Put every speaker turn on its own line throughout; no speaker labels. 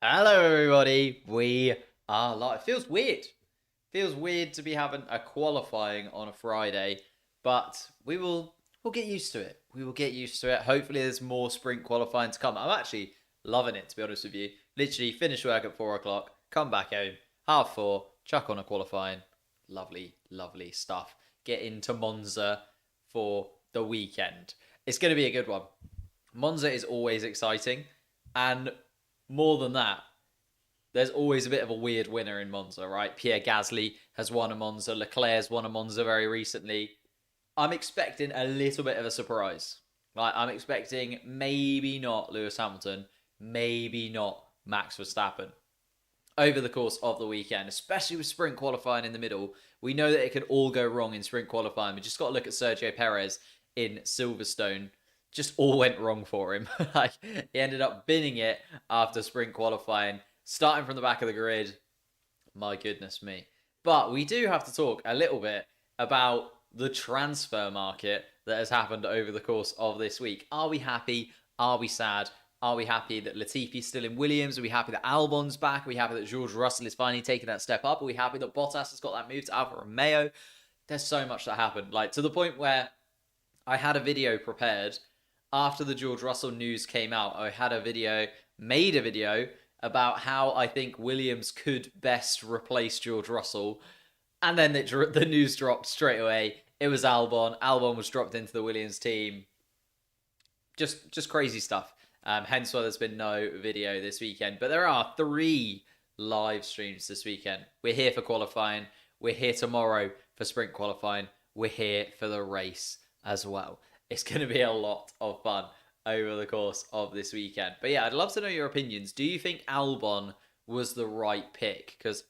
Hello, everybody. We are live. Feels weird. Feels weird to be having a qualifying on a Friday, but we'll get used to it. We will get used to it. Hopefully, there's more sprint qualifying to come. I'm actually loving it, to be honest with you. Literally, finish work at 4 o'clock, come back home, 4:30, chuck on a qualifying. Lovely, lovely stuff. Get into Monza for the weekend. It's going to be a good one. Monza is always exciting, and more than that, there's always a bit of a weird winner in Monza, right? Pierre Gasly has won a Monza, Leclerc's won a Monza very recently. I'm expecting a little bit of a surprise. Like, I'm expecting maybe not Lewis Hamilton, maybe not Max Verstappen over the course of the weekend, especially with sprint qualifying in the middle. We know that it can all go wrong in sprint qualifying. We just got to look at Sergio Perez in Silverstone. Just all went wrong for him. Like, he ended up binning it after sprint qualifying, starting from the back of the grid. My goodness me. But we do have to talk a little bit about the transfer market that has happened over the course of this week. Are we happy? Are we sad? Are we happy that Latifi's still in Williams? Are we happy that Albon's back? Are we happy that George Russell is finally taking that step up? Are we happy that Bottas has got that move to Alfa Romeo? There's so much that happened. Like, to the point where I had a video prepared after the George Russell news came out. I had made a video about how I think Williams could best replace George Russell. And then the news dropped straight away. It was Albon. Albon was dropped into the Williams team. Just crazy stuff. Hence why there's been no video this weekend. But there are 3 live streams this weekend. We're here for qualifying. We're here tomorrow for sprint qualifying. We're here for the race as well. It's going to be a lot of fun over the course of this weekend. But yeah, I'd love to know your opinions. Do you think Albon was the right pick? Because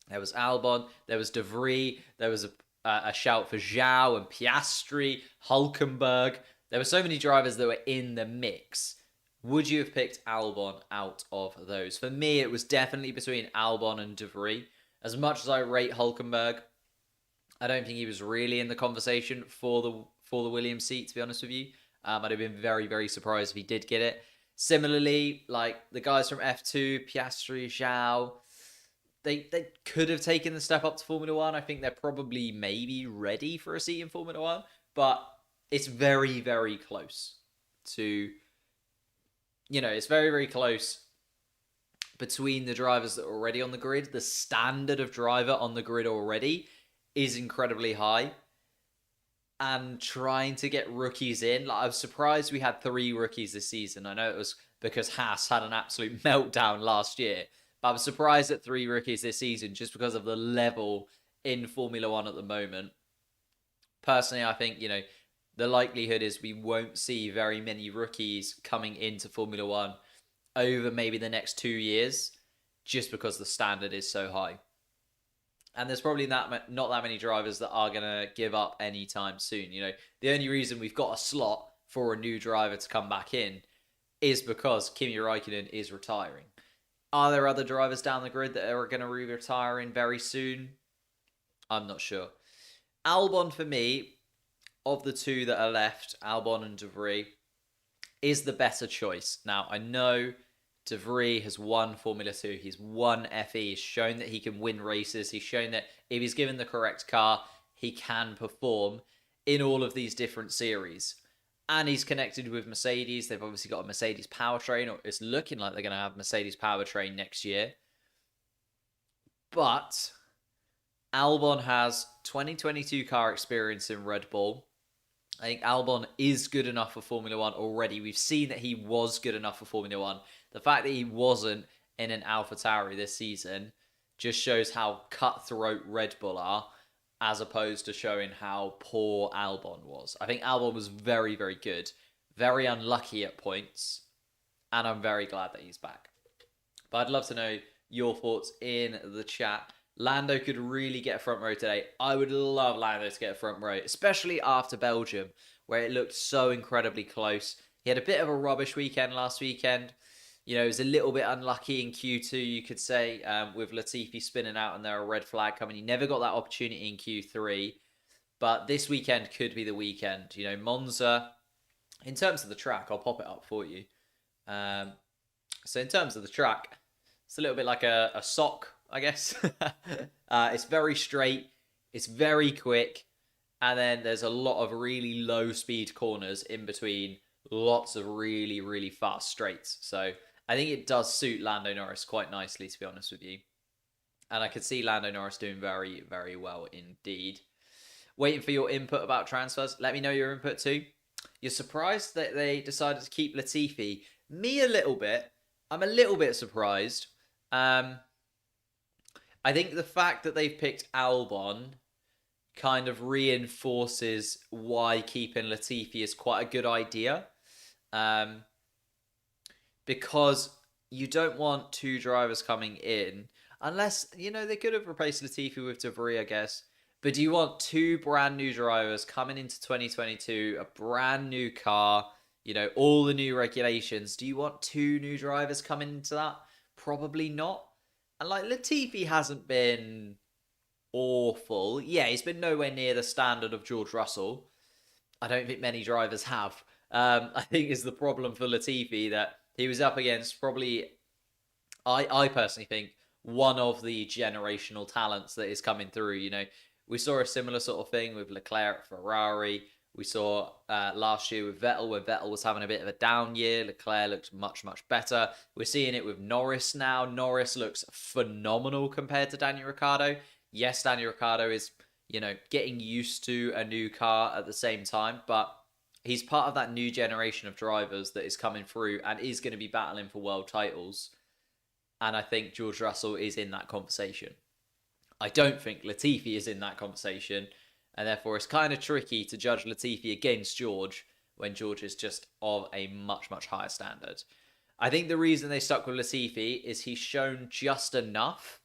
there was Albon, there was De Vries, there was a shout for Zhao and Piastri, Hulkenberg. There were so many drivers that were in the mix. Would you have picked Albon out of those? For me, it was definitely between Albon and De Vries. As much as I rate Hulkenberg, I don't think he was really in the conversation for the Williams seat, to be honest with you. I'd have been very, very surprised if he did get it. Similarly, like the guys from F2, Piastri, Zhao, they could have taken the step up to Formula One. I think they're probably maybe ready for a seat in Formula One, but it's very, very close to, it's very, very close between the drivers that are already on the grid. The standard of driver on the grid already is incredibly high. And trying to get rookies in. Like, I was surprised we had 3 rookies this season. I know it was because Haas had an absolute meltdown last year. But I was surprised at 3 rookies this season just because of the level in Formula One at the moment. Personally, I think, the likelihood is we won't see very many rookies coming into Formula One over maybe the next 2 years just because the standard is so high. And there's probably not that many drivers that are going to give up anytime soon. The only reason we've got a slot for a new driver to come back in is because Kimi Räikkönen is retiring. Are there other drivers down the grid that are going to be retiring very soon? I'm not sure. Albon, for me, of the 2 that are left, Albon and De Vries, is the better choice. Now, I know De Vries has won Formula 2. He's won FE. He's shown that he can win races. He's shown that if he's given the correct car, he can perform in all of these different series. And he's connected with Mercedes. They've obviously got a Mercedes powertrain, or it's looking like they're going to have Mercedes powertrain next year. But Albon has 2022 car experience in Red Bull. I think Albon is good enough for Formula One already. We've seen that he was good enough for Formula One. The fact that he wasn't in an AlphaTauri this season just shows how cutthroat Red Bull are, as opposed to showing how poor Albon was. I think Albon was very, very good, very unlucky at points, and I'm very glad that he's back. But I'd love to know your thoughts in the chat. Lando could really get a front row today. I would love Lando to get a front row, especially after Belgium, where it looked so incredibly close. He had a bit of a rubbish weekend last weekend. He was a little bit unlucky in Q2, you could say, with Latifi spinning out and there a red flag coming. He never got that opportunity in Q3. But this weekend could be the weekend. Monza, in terms of the track, I'll pop it up for you. So in terms of the track, It's a little bit like a sock, I guess. It's very straight. It's very quick. And then there's a lot of really low speed corners in between lots of really, really fast straights. So I think it does suit Lando Norris quite nicely, to be honest with you. And I could see Lando Norris doing very, very well indeed. Waiting for your input about transfers. Let me know your input too. You're surprised that they decided to keep Latifi. Me a little bit. I'm a little bit surprised. I think the fact that they've picked Albon kind of reinforces why keeping Latifi is quite a good idea. Because you don't want two drivers coming in, unless, they could have replaced Latifi with De Vries, I guess. But do you want two brand new drivers coming into 2022, a brand new car, all the new regulations? Do you want two new drivers coming into that? Probably not. And Latifi hasn't been awful. Yeah, he's been nowhere near the standard of George Russell. I don't think many drivers have. I think is the problem for Latifi that he was up against probably, I personally think, one of the generational talents that is coming through. We saw a similar sort of thing with Leclerc at Ferrari. We saw last year with Vettel, when Vettel was having a bit of a down year. Leclerc looks much, much better. We're seeing it with Norris now. Norris looks phenomenal compared to Daniel Ricciardo. Yes, Daniel Ricciardo is, getting used to a new car at the same time, but he's part of that new generation of drivers that is coming through and is going to be battling for world titles. And I think George Russell is in that conversation. I don't think Latifi is in that conversation, and therefore it's kind of tricky to judge Latifi against George when George is just of a much, much higher standard. I think the reason they stuck with Latifi is he's shown just enough.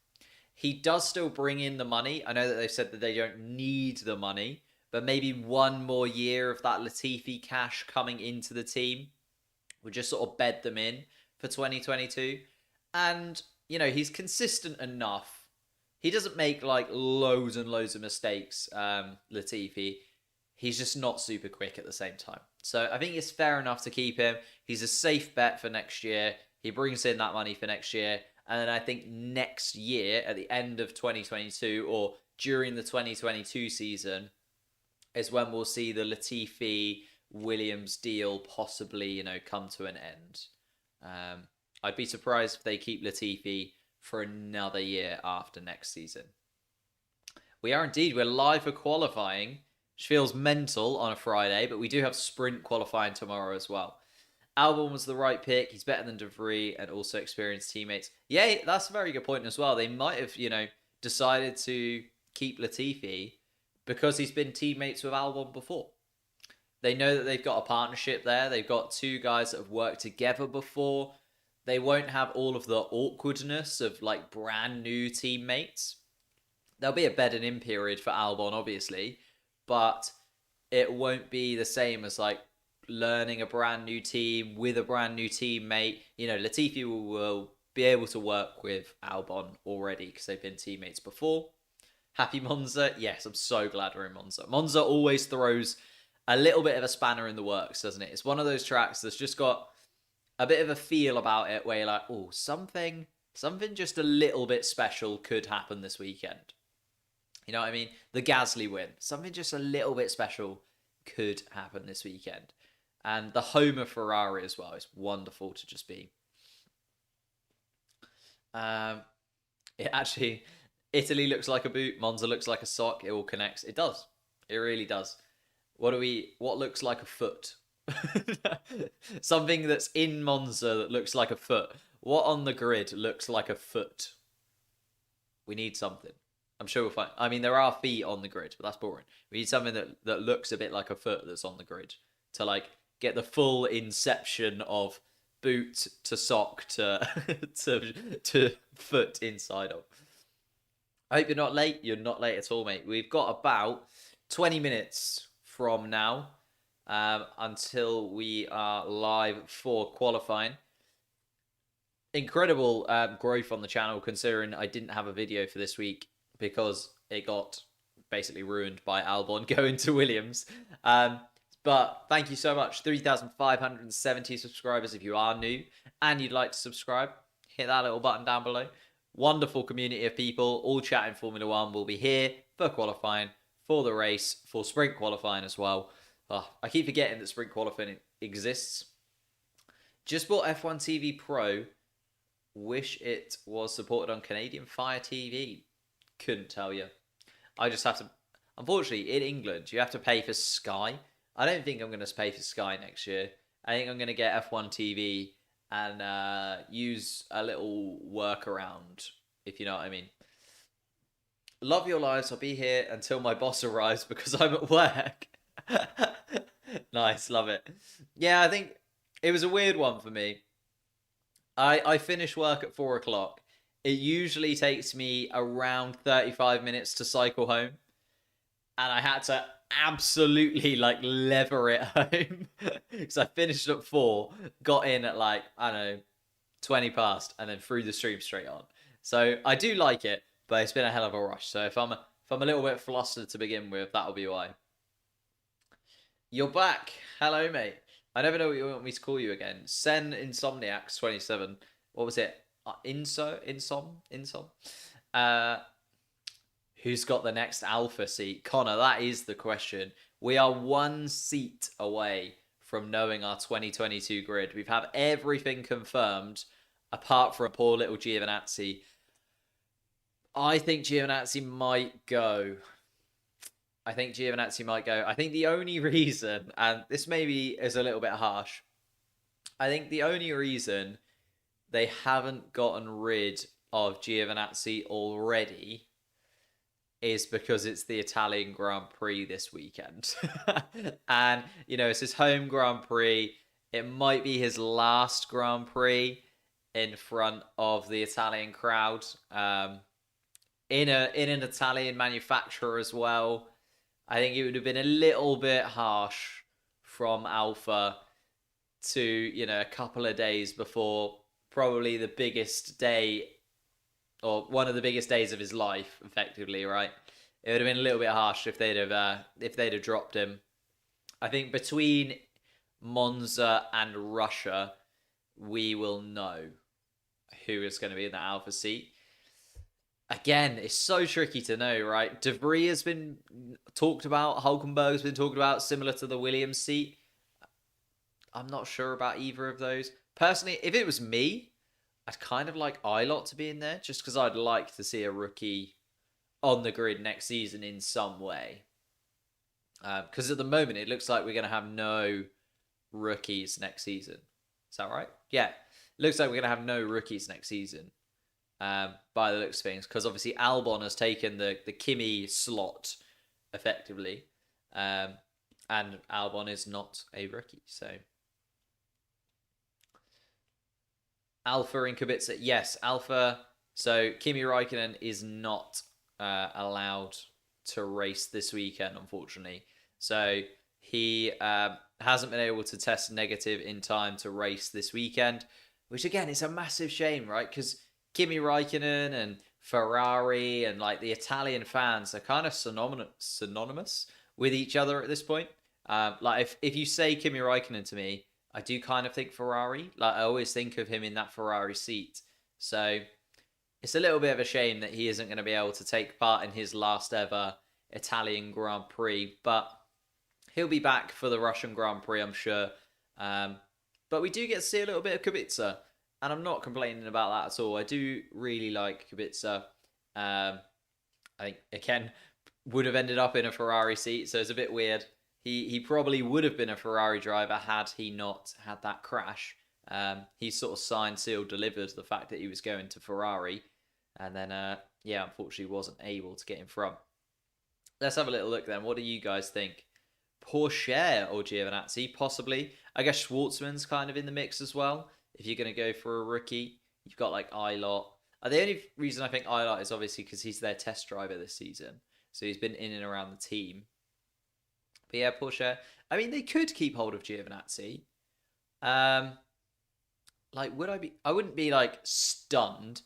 He does still bring in the money. I know that they've said that they don't need the money, but maybe one more year of that Latifi cash coming into the team would just sort of bed them in for 2022. And, he's consistent enough. He doesn't make loads and loads of mistakes, Latifi. He's just not super quick at the same time. So I think it's fair enough to keep him. He's a safe bet for next year. He brings in that money for next year. And then I think next year, at the end of 2022 or during the 2022 season, is when we'll see the Latifi Williams deal possibly, come to an end. I'd be surprised if they keep Latifi for another year after next season. We are indeed. We're live for qualifying, which feels mental on a Friday, but we do have sprint qualifying tomorrow as well. Albon was the right pick. He's better than De Vries and also experienced teammates. Yeah, that's a very good point as well. They might have, decided to keep Latifi because he's been teammates with Albon before. They know that they've got a partnership there. They've got two guys that have worked together before. They won't have all of the awkwardness of brand new teammates. There'll be a bedding in period for Albon, obviously, but it won't be the same as learning a brand new team with a brand new teammate. Latifi will be able to work with Albon already because they've been teammates before. Happy Monza? Yes, I'm so glad we're in Monza. Monza always throws a little bit of a spanner in the works, doesn't it? It's one of those tracks that's just got a bit of a feel about it where you're like, oh, something just a little bit special could happen this weekend. You know what I mean? The Gasly win. Something just a little bit special could happen this weekend. And the home of Ferrari as well is wonderful to just be. Italy looks like a boot. Monza looks like a sock. It all connects. It does. It really does. What looks like a foot? Something that's in Monza that looks like a foot. What on the grid looks like a foot? We need something. I'm sure we'll find. I mean, there are feet on the grid, but that's boring. We need something that looks a bit like a foot that's on the grid to get the full inception of boot to sock to to foot inside of. I hope you're not late. You're not late at all, mate. We've got about 20 minutes from now until we are live for qualifying. Incredible growth on the channel, considering I didn't have a video for this week because it got basically ruined by Albon going to Williams. But thank you so much. 3,570 subscribers if you are new and you'd like to subscribe. hit that little button down below. Wonderful community of people, all chatting Formula One. Will be here for qualifying, for the race, for sprint qualifying as well. Oh, I keep forgetting that sprint qualifying exists. Just bought F1 TV Pro. Wish it was supported on Canadian Fire TV. Couldn't tell you. I just have to. Unfortunately, in England, you have to pay for Sky. I don't think I'm going to pay for Sky next year. I think I'm going to get F1 TV and use a little workaround, if you know what I mean. Love your lives. I'll be here until my boss arrives because I'm at work. Nice, love it. Yeah, I think it was a weird one for me. I finish work at 4 o'clock. It usually takes me around 35 minutes to cycle home, and I had to absolutely like lever it home because I finished at 4, got in at like, I don't know, 20 past, and then threw the stream straight on. So I do like it, but it's been a hell of a rush. So if I'm a little bit flustered to begin with, that'll be why. You're back. Hello, mate. I never know what you want me to call you again. Sen Insomniacs 27. What was it? Insom. Who's got the next alpha seat? Connor, that is the question. We are 1 seat away from knowing our 2022 grid. We've had everything confirmed apart from poor little Giovinazzi. I think Giovinazzi might go. I think the only reason, and this maybe is a little bit harsh, I think the only reason they haven't gotten rid of Giovinazzi already is because it's the Italian Grand Prix this weekend. And, it's his home Grand Prix. It might be his last Grand Prix in front of the Italian crowd. In an Italian manufacturer as well. I think it would have been a little bit harsh from Alpha to, a couple of days before probably the biggest day, or one of the biggest days of his life, effectively, right? It would have been a little bit harsh if they'd have dropped him. I think between Monza and Russia, we will know who is going to be in that Alpha seat. Again, it's so tricky to know, right? De Vries has been talked about. Hulkenberg's been talked about, similar to the Williams seat. I'm not sure about either of those. Personally, if it was me, I'd kind of like Ilott to be in there, just because I'd like to see a rookie on the grid next season in some way. Because at the moment, it looks like we're going to have no rookies next season. Is that right? Yeah. It looks like we're going to have no rookies next season. By the looks of things, because obviously Albon has taken the Kimi slot effectively, and Albon is not a rookie. So Alpha in Kubica, yes, Alpha. So Kimi Räikkönen is not allowed to race this weekend, unfortunately. So he hasn't been able to test negative in time to race this weekend, which again is a massive shame, right? Because Kimi Räikkönen and Ferrari and like the Italian fans are kind of synonymous with each other at this point. Like if you say Kimi Räikkönen to me, I do kind of think Ferrari. Like I always think of him in that Ferrari seat. So it's a little bit of a shame that he isn't going to be able to take part in his last ever Italian Grand Prix, but he'll be back for the Russian Grand Prix, I'm sure. But we do get to see a little bit of Kubica. And I'm not complaining about that at all. I do really like Kubica. I think, again, would have ended up in a Ferrari seat, so it's a bit weird. He probably would have been a Ferrari driver had he not had that crash. He sort of signed, sealed, delivered the fact that he was going to Ferrari. And then, unfortunately wasn't able to get in front. Let's have a little look then. What do you guys think? Porsche or Giovinazzi? Possibly. I guess Schwartzman's kind of in the mix as well. If you're going to go for a rookie, you've got like Ilott. The only reason I think Ilott is obviously because he's their test driver this season. So he's been in and around the team. But yeah, Porsche. I mean, they could keep hold of Giovinazzi. I wouldn't be like stunned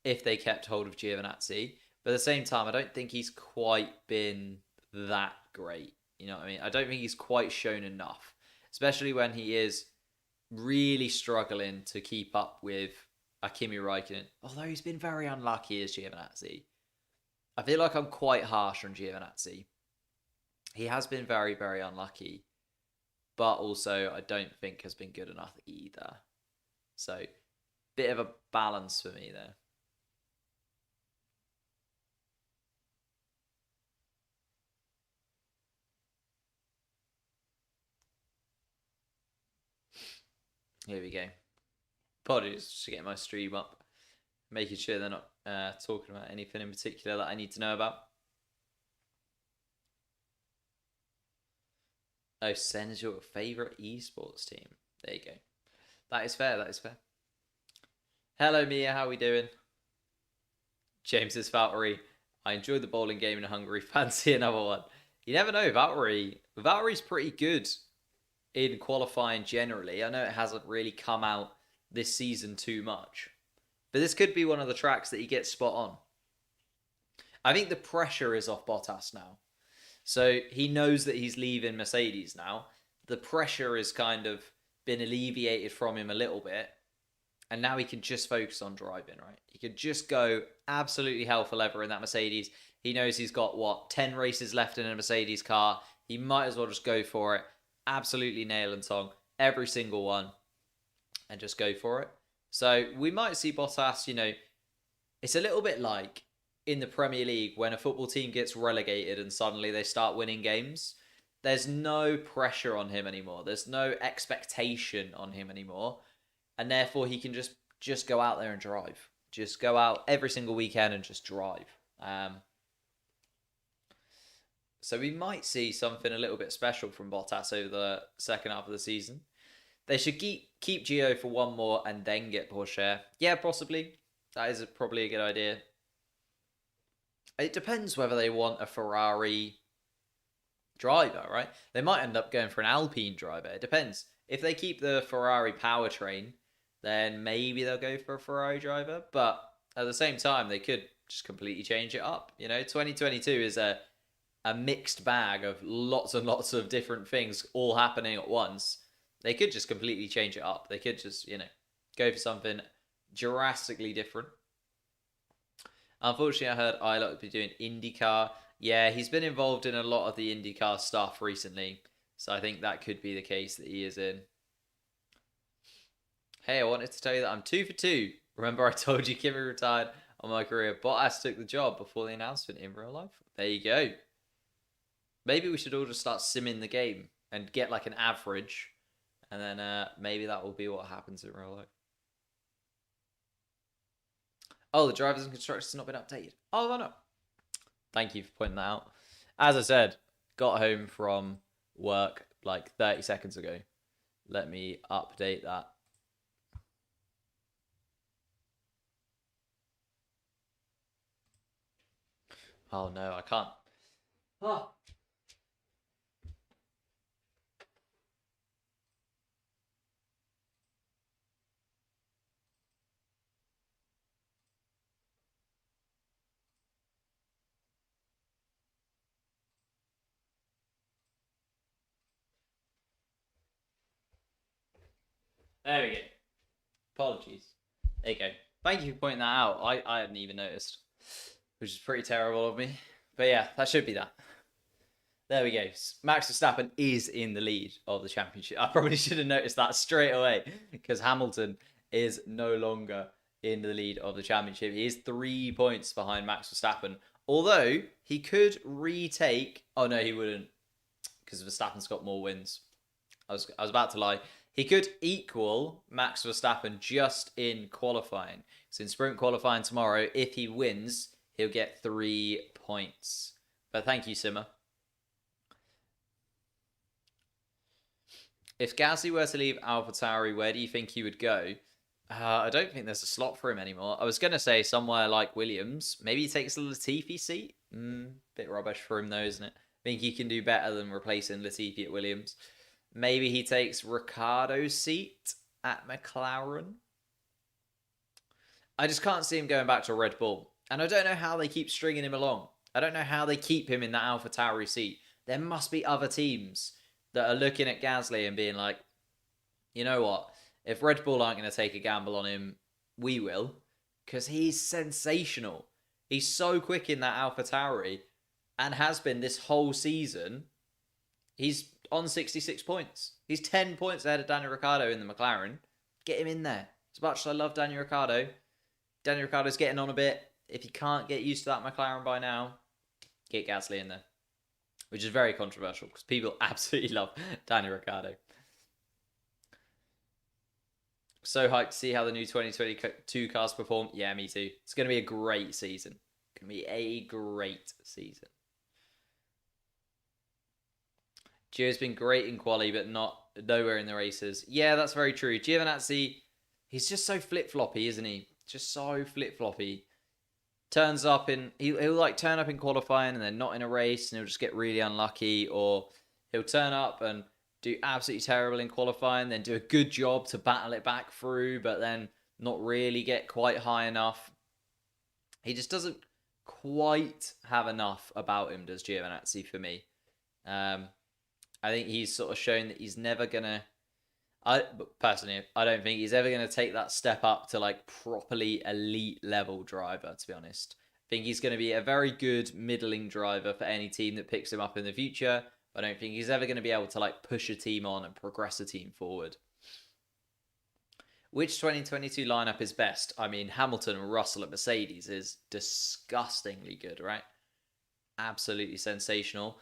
if they kept hold of Giovinazzi. But at the same time, I don't think he's quite been that great. You know what I mean? I don't think he's quite shown enough. Especially when he is really struggling to keep up with Kimi Räikkönen. Although he's been very unlucky as Giovinazzi. I feel like I'm quite harsh on Giovinazzi. He has been very, very unlucky. But also, I don't think has been good enough either. So, bit of a balance for me there. Here we go. Apologies to get my stream up. Making sure they're not talking about anything in particular that I need to know about. Oh, send your favourite esports team. There you go. That is fair, that is fair. Hello, Mia, how are we doing? James is Valtteri. I enjoyed the bowling game in Hungary. Fancy another one. You never know, Valtteri. Valtteri's pretty good in qualifying generally. I know it hasn't really come out this season too much. But this could be one of the tracks that he gets spot on. I think the pressure is off Bottas now. So he knows that he's leaving Mercedes now. The pressure has kind of been alleviated from him a little bit. And now he can just focus on driving, right? He could just go absolutely hell for leather in that Mercedes. He knows he's got, 10 races left in a Mercedes car. He might as well just go for it. Absolutely nail and tongue. Every single one. And just go for it. So we might see Bottas, it's a little bit like in the Premier League when a football team gets relegated and suddenly they start winning games. There's no pressure on him anymore. There's no expectation on him anymore. And therefore he can just go out there and drive. Just go out every single weekend and just drive. So we might see something a little bit special from Bottas over the second half of the season. They should keep Gio for one more and then get Porsche. Yeah, possibly. That is probably a good idea. It depends whether they want a Ferrari driver, right? They might end up going for an Alpine driver. It depends. If they keep the Ferrari powertrain, then maybe they'll go for a Ferrari driver. But at the same time, they could just completely change it up. 2022 is a mixed bag of lots and lots of different things all happening at once. They could just completely change it up. They could just, go for something drastically different. Unfortunately, I heard Ilott would be doing IndyCar. Yeah, he's been involved in a lot of the IndyCar stuff recently. So I think that could be the case that he is in. Hey, I wanted to tell you that I'm 2 for 2. Remember I told you Kimi retired on my career. Bottas took the job before the announcement in real life. There you go. Maybe we should all just start simming the game and get like an average. And then maybe that will be what happens in real life. Oh, the drivers and constructors have not been updated. Oh, no, no. Thank you for pointing that out. As I said, got home from work like 30 seconds ago. Let me update that. Oh, no, I can't. Oh. There we go. Apologies. There you go. Thank you for pointing that out. I hadn't even noticed, which is pretty terrible of me. But yeah, that should be that. There we go. Max Verstappen is in the lead of the championship. I probably should have noticed that straight away because Hamilton is no longer in the lead of the championship. He is 3 points behind Max Verstappen. Although he could retake. Oh no, he wouldn't, because Verstappen's got more wins. I was about to lie. He could equal Max Verstappen just in qualifying. So in sprint qualifying tomorrow, if he wins, he'll get 3 points. But thank you, Simmer. If Gasly were to leave AlphaTauri, where do you think he would go? I don't think there's a slot for him anymore. I was going to say somewhere like Williams. Maybe he takes the Latifi seat. Bit rubbish for him though, isn't it? I think he can do better than replacing Latifi at Williams. Maybe he takes Ricciardo's seat at McLaren. I just can't see him going back to Red Bull. And I don't know how they keep stringing him along. I don't know how they keep him in that AlphaTauri seat. There must be other teams that are looking at Gasly and being like, you know what? If Red Bull aren't going to take a gamble on him, we will, because he's sensational. He's so quick in that AlphaTauri and has been this whole season. He's on 66 points. He's 10 points ahead of Daniel Ricciardo in the McLaren. Get him in there. As much as I love Daniel Ricciardo's getting on a bit. If you can't get used to that McLaren by now, get Gasly in there. Which is very controversial because people absolutely love Daniel Ricciardo. So hyped to see how the new 2022 cars perform. Yeah, me too. It's going to be a great season. It's going to be a great season. Gio's been great in quali, but nowhere in the races. Yeah, that's very true. Giovinazzi, he's just so flip-floppy, isn't he? Just so flip-floppy. Turns up he'll like turn up in qualifying and then not in a race, and he'll just get really unlucky, or he'll turn up and do absolutely terrible in qualifying, then do a good job to battle it back through, but then not really get quite high enough. He just doesn't quite have enough about him, does Giovinazzi, for me. I think he's sort of shown that he's never gonna. Personally, I don't think he's ever gonna take that step up to like properly elite level driver. To be honest, I think he's gonna be a very good middling driver for any team that picks him up in the future. I don't think he's ever going to be able to like push a team on and progress a team forward. Which 2022 lineup is best? I mean, Hamilton and Russell at Mercedes is disgustingly good, right? Absolutely sensational.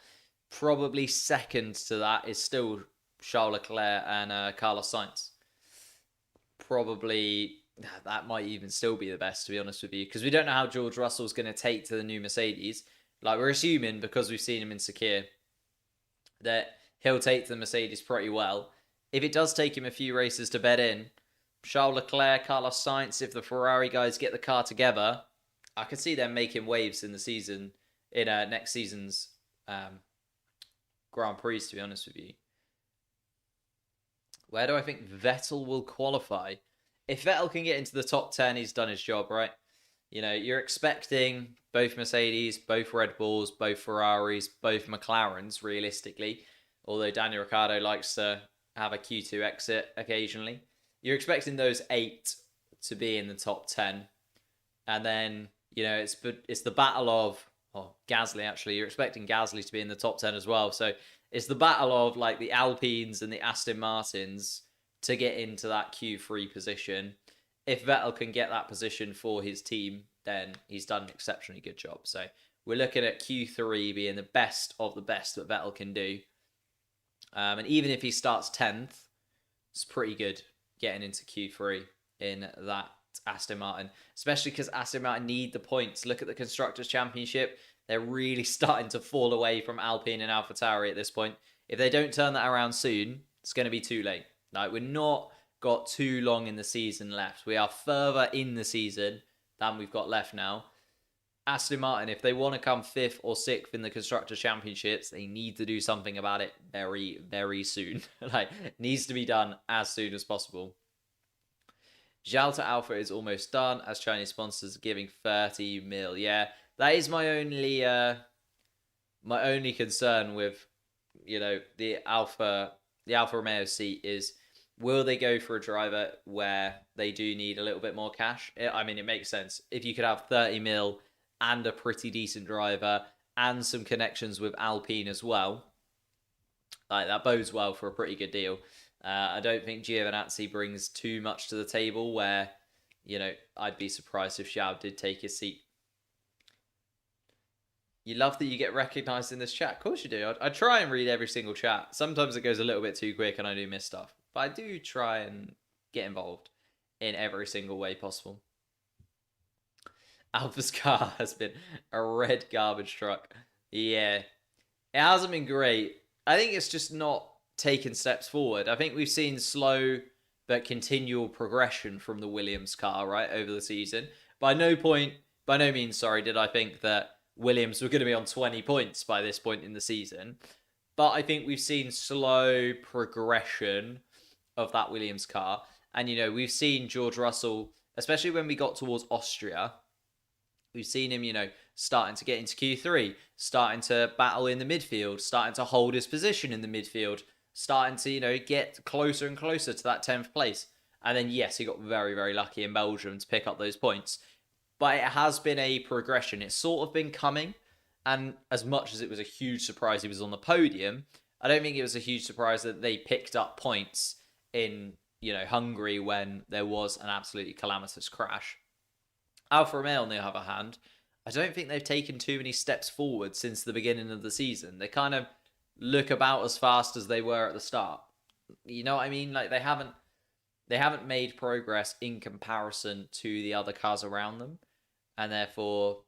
Probably second to that is still Charles Leclerc and Carlos Sainz. Probably that might even still be the best, to be honest with you, because we don't know how George Russell's going to take to the new Mercedes. Like, we're assuming, because we've seen him in Sakir, that he'll take to the Mercedes pretty well. If it does take him a few races to bed in, Charles Leclerc, Carlos Sainz, if the Ferrari guys get the car together, I could see them making waves in the season, in next season's Grand Prix, to be honest with you. Where do I think Vettel will qualify? If Vettel can get into the top 10, he's done his job, right? You know, you're expecting both Mercedes, both Red Bulls, both Ferraris, both McLarens, realistically. Although Daniel Ricciardo likes to have a Q2 exit occasionally. You're expecting those 8 to be in the top 10. And then, you know, it's the battle of... Gasly, actually. You're expecting Gasly to be in the top 10 as well. So it's the battle of, like, the Alpines and the Aston Martins to get into that Q3 position. If Vettel can get that position for his team, then he's done an exceptionally good job. So we're looking at Q3 being the best of the best that Vettel can do. And even if he starts 10th, it's pretty good getting into Q3 in that Aston Martin. Especially because Aston Martin need the points. Look at the Constructors' Championship. They're really starting to fall away from Alpine and AlphaTauri at this point. If they don't turn that around soon, it's going to be too late. Like, we're not got too long in the season left. We are further in the season than we've got left now. Aston Martin, if they want to come 5th or 6th in the Constructors' Championships, they need to do something about it very, very soon. Like, it needs to be done as soon as possible. Jalta Alpha is almost done, as Chinese sponsors are giving 30 mil. Yeah, that is my only concern with, you know, the Alfa Romeo seat is, will they go for a driver where they do need a little bit more cash? I mean, it makes sense. If you could have 30 mil and a pretty decent driver and some connections with Alpine as well, like, that bodes well for a pretty good deal. I don't think Giovinazzi brings too much to the table where, you know, I'd be surprised if Xiao did take his seat. You love that you get recognised in this chat. Of course you do. I try and read every single chat. Sometimes it goes a little bit too quick and I do miss stuff. But I do try and get involved in every single way possible. Alpha's car has been a red garbage truck. Yeah. It hasn't been great. I think it's just not taken steps forward. I think we've seen slow but continual progression from the Williams car, right, over the season. By no means, did I think that Williams were going to be on 20 points by this point in the season. But I think we've seen slow progression of that Williams car. And, you know, we've seen George Russell, especially when we got towards Austria, we've seen him, you know, starting to get into Q3, starting to battle in the midfield, starting to hold his position in the midfield, starting to, you know, get closer and closer to that 10th place. And then, yes, he got very, very lucky in Belgium to pick up those points. But it has been a progression. It's sort of been coming. And as much as it was a huge surprise he was on the podium, I don't think it was a huge surprise that they picked up points in, Hungary when there was an absolutely calamitous crash. Alfa Romeo, on the other hand, I don't think they've taken too many steps forward since the beginning of the season. They kind of look about as fast as they were at the start. You know what I mean? Like they haven't made progress in comparison to the other cars around them, and therefore,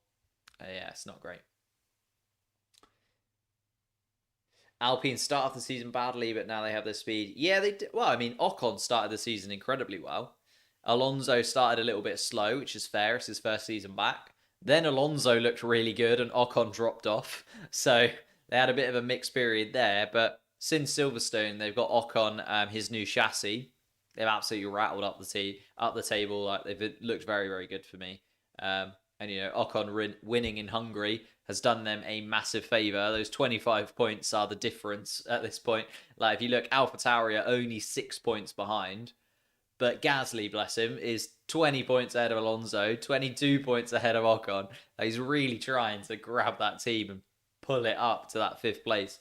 yeah, it's not great. Alpine started the season badly, but now they have their speed. Yeah, they did. Well, I mean, Ocon started the season incredibly well. Alonso started a little bit slow, which is fair. It's his first season back. Then Alonso looked really good, and Ocon dropped off. So they had a bit of a mixed period there. But since Silverstone, they've got Ocon, his new chassis. They've absolutely rattled up the table. Like they've looked very, very good for me. And Ocon winning in Hungary has done them a massive favour. Those 25 points are the difference at this point. Like if you look, AlphaTauri are only 6 points behind, but Gasly, bless him, is 20 points ahead of Alonso, 22 points ahead of Ocon. He's really trying to grab that team and pull it up to that 5th place.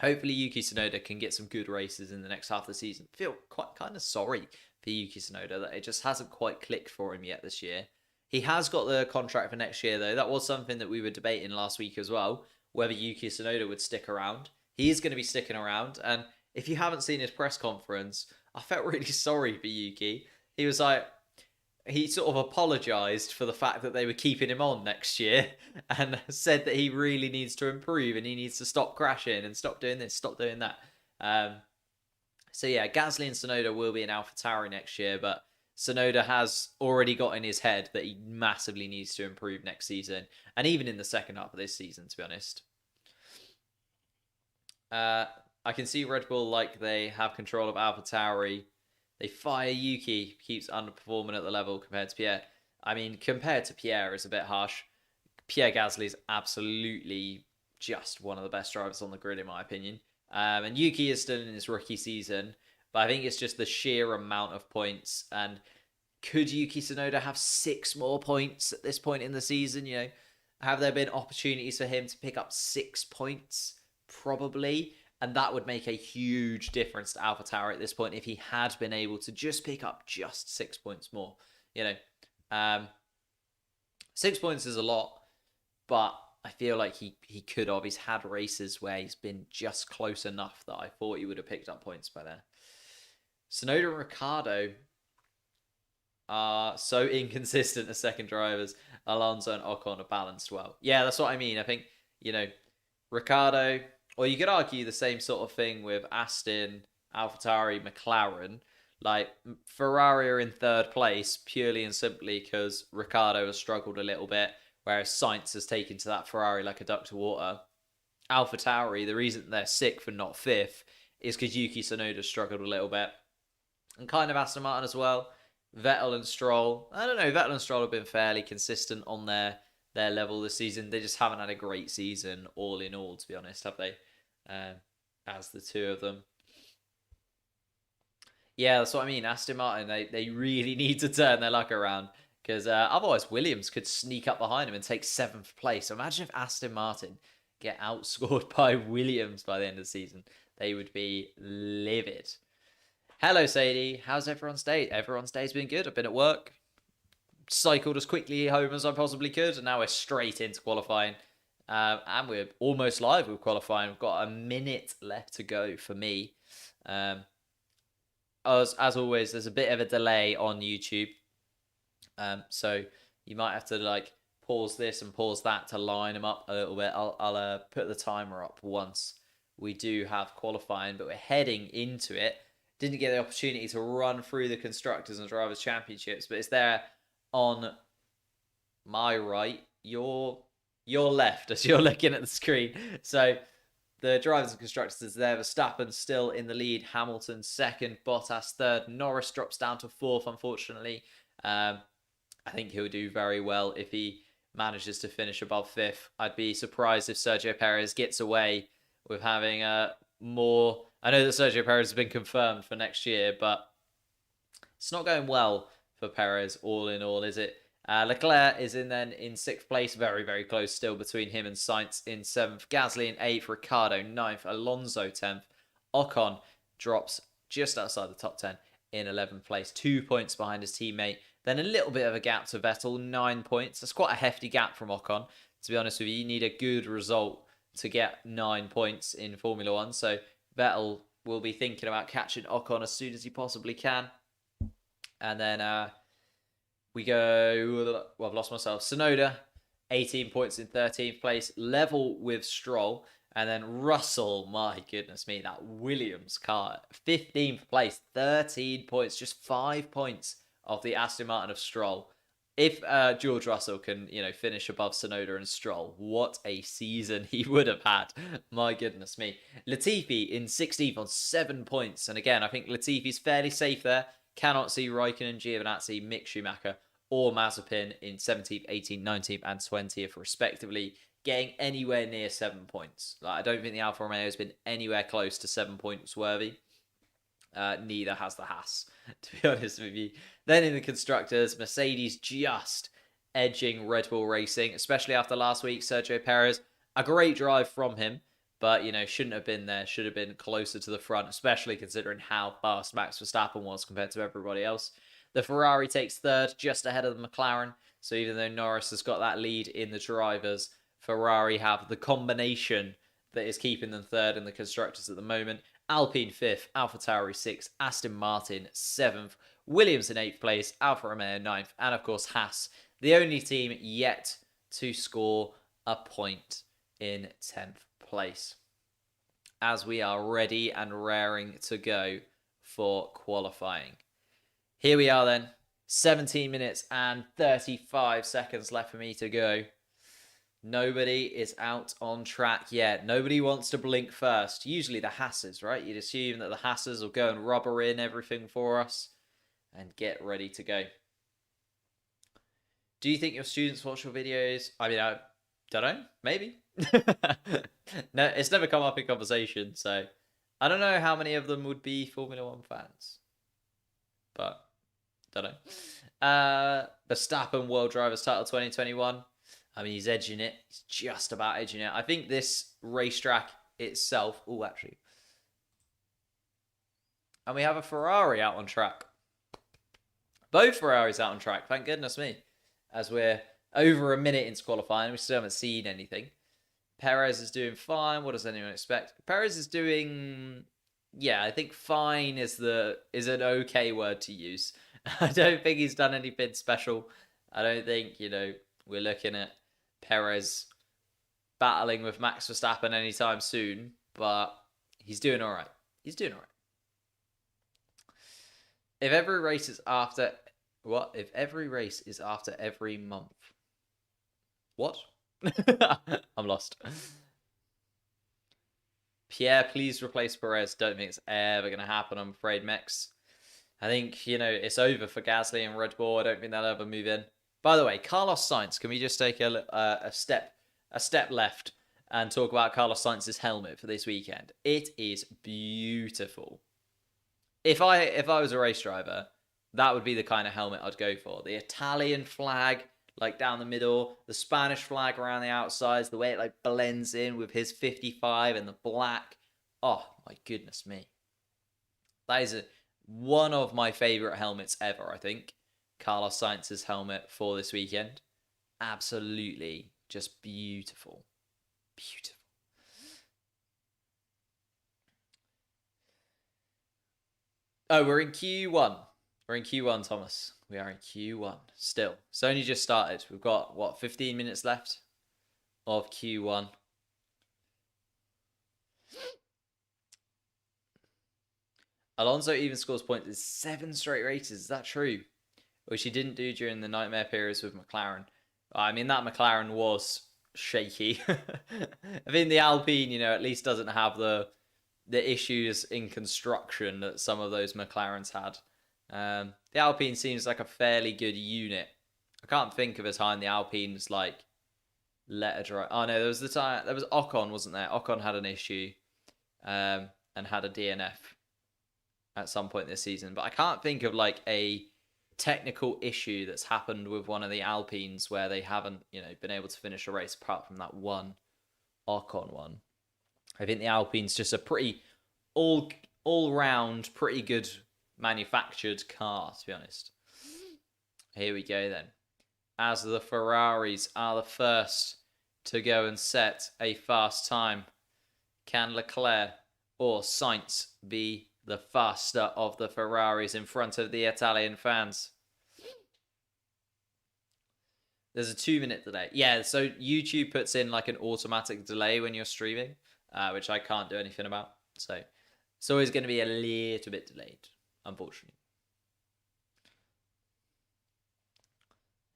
Hopefully Yuki Tsunoda can get some good races in the next half of the season. I feel quite kind of sorry for Yuki Tsunoda that it just hasn't quite clicked for him yet this year. He has got the contract for next year, though. That was something that we were debating last week as well, whether Yuki Tsunoda would stick around. He is going to be sticking around, and if you haven't seen his press conference, I felt really sorry for Yuki. He was like, he sort of apologised for the fact that they were keeping him on next year and said that he really needs to improve and he needs to stop crashing and stop doing this, stop doing that. So yeah, Gasly and Tsunoda will be in AlphaTauri next year, but Tsunoda has already got in his head that he massively needs to improve next season, and even in the second half of this season, to be honest. I can see Red Bull like they have control of AlphaTauri. They fire Yuki, keeps underperforming at the level compared to Pierre. I mean, compared to Pierre is a bit harsh. Pierre Gasly is absolutely just one of the best drivers on the grid, in my opinion. And Yuki is still in his rookie season, but I think it's just the sheer amount of points. And could Yuki Tsunoda have 6 more points at this point in the season? Have there been opportunities for him to pick up 6 points? Probably. And that would make a huge difference to AlphaTauri at this point if he had been able to just pick up just 6 points more. 6 points is a lot, but I feel like he could have. He's had races where he's been just close enough that I thought he would have picked up points by then. Tsunoda and Ricciardo are so inconsistent as second drivers. Alonso and Ocon are balanced well. Yeah, that's what I mean. I think, Ricciardo, or you could argue the same sort of thing with Aston, AlphaTauri, McLaren. Like, Ferrari are in 3rd place purely and simply because Ricciardo has struggled a little bit, whereas Sainz has taken to that Ferrari like a duck to water. AlphaTauri, the reason they're 6th and not 5th is because Yuki Tsunoda struggled a little bit. And kind of Aston Martin as well. Vettel and Stroll. I don't know, Vettel and Stroll have been fairly consistent on their level this season. They just haven't had a great season all in all, to be honest, have they? As the two of them. Yeah, that's what I mean. Aston Martin, they really need to turn their luck around because otherwise Williams could sneak up behind him and take 7th place. Imagine if Aston Martin get outscored by Williams by the end of the season. They would be livid. Hello, Sadie. How's everyone's day? Everyone's day's been good. I've been at work, cycled as quickly home as I possibly could, and now we're straight into qualifying. And we're almost live with qualifying. We've got a minute left to go for me. As always, there's a bit of a delay on YouTube. So you might have to pause this and pause that to line them up a little bit. I'll put the timer up once we do have qualifying, but we're heading into it. Didn't get the opportunity to run through the Constructors and Drivers' Championships, but it's there on my right, your left as you're looking at the screen. So the Drivers and Constructors is there. Verstappen still in the lead. Hamilton 2nd. Bottas 3rd. Norris drops down to 4th, unfortunately. I think he'll do very well if he manages to finish above 5th. I'd be surprised if Sergio Perez gets away with having more... I know that Sergio Perez has been confirmed for next year, but It's not going well for Perez all in all, is it? Leclerc is in then in 6th place, very, very close still between him and Sainz in 7th. Gasly in 8th, Ricciardo 9th, Alonso 10th. Ocon drops just outside the top 10 in 11th place, 2 points behind his teammate. Then a little bit of a gap to Vettel, 9 points. That's quite a hefty gap from Ocon. To be honest with you, you need a good result to get 9 points in Formula 1. So Vettel will be thinking about catching Ocon as soon as he possibly can. And then we go, well, I've lost myself. Tsunoda, 18 points in 13th place, level with Stroll. And then Russell, my goodness me, that Williams car, 15th place, 13 points, just 5 points of the Aston Martin of Stroll. If George Russell can, finish above Tsunoda and Stroll, what a season he would have had. My goodness me. Latifi in 16th on 7 points. And again, I think Latifi's fairly safe there. Cannot see Raikkonen, Giovinazzi, Mick Schumacher, or Mazepin in 17th, 18th, 19th, and 20th, respectively, getting anywhere near 7 points. I don't think the Alfa Romeo has been anywhere close to 7 points worthy. Neither has the Haas, to be honest with you. Then in the Constructors, Mercedes just edging Red Bull Racing, especially after last week. Sergio Perez, a great drive from him, but, shouldn't have been there. Should have been closer to the front, especially considering how fast Max Verstappen was compared to everybody else. The Ferrari takes 3rd, just ahead of the McLaren. So even though Norris has got that lead in the drivers, Ferrari have the combination that is keeping them 3rd in the Constructors at the moment. Alpine 5th, AlphaTauri 6th, Aston Martin 7th, Williams in 8th place, Alfa Romeo 9th, and of course Haas, the only team yet to score a point in 10th place. As we are ready and raring to go for qualifying. Here we are then, 17 minutes and 35 seconds left for me to go. Nobody is out on track yet. Nobody wants to blink first. Usually the Hasses, right? You'd assume that the Hasses will go and rubber in everything for us and get ready to go. Do you think your students watch your videos? I mean, I don't know. Maybe. No, it's never come up in conversation, so I don't know how many of them would be Formula 1 fans. But, don't know. Verstappen World Drivers Title 2021. I mean, he's edging it. He's just about edging it. I think this racetrack itself... Oh, actually. And we have a Ferrari out on track. Both Ferraris out on track, thank goodness me. As we're over a minute into qualifying, we still haven't seen anything. Perez is doing fine. What does anyone expect? Perez is doing... Yeah, I think fine is an okay word to use. I don't think he's done anything special. I don't think, we're looking at Perez battling with Max Verstappen anytime soon, but he's doing all right. He's doing all right. If every race is after... What? If every race is after every month? What? I'm lost. Pierre, please replace Perez. Don't think it's ever going to happen, I'm afraid, Mex. I think, it's over for Gasly and Red Bull. I don't think they'll ever move in. By the way, Carlos Sainz, can we just take a step left and talk about Carlos Sainz's helmet for this weekend? It is beautiful. If I was a race driver, that would be the kind of helmet I'd go for. The Italian flag, down the middle, the Spanish flag around the outsides, the way it blends in with his 55 and the black. Oh my goodness me. That is one of my favorite helmets ever, I think. Carlos Sainz's helmet for this weekend. Absolutely just beautiful. Beautiful. Oh, we're in Q1. We're in Q1, Thomas. We are in Q1 still. It's only just started. We've got, 15 minutes left of Q1. Alonso even scores points in 7 straight races. Is that true? Which he didn't do during the nightmare periods with McLaren. I mean, that McLaren was shaky. I think the Alpine, at least doesn't have the issues in construction that some of those McLarens had. The Alpine seems like a fairly good unit. I can't think of a time the Alpines let a drive. Oh no, there was Ocon, wasn't there? Ocon had an issue and had a DNF. at some point this season, but I can't think of like a technical issue that's happened with one of the Alpines where they haven't, been able to finish a race apart from that one Ocon one. I think the Alpine's just a pretty all round, pretty good manufactured car, to be honest. Here we go then. As the Ferraris are the first to go and set a fast time, can Leclerc or Sainz be the faster of the Ferraris in front of the Italian fans? There's a 2-minute delay. Yeah, so YouTube puts in like an automatic delay when you're streaming, which I can't do anything about. So it's always going to be a little bit delayed, unfortunately.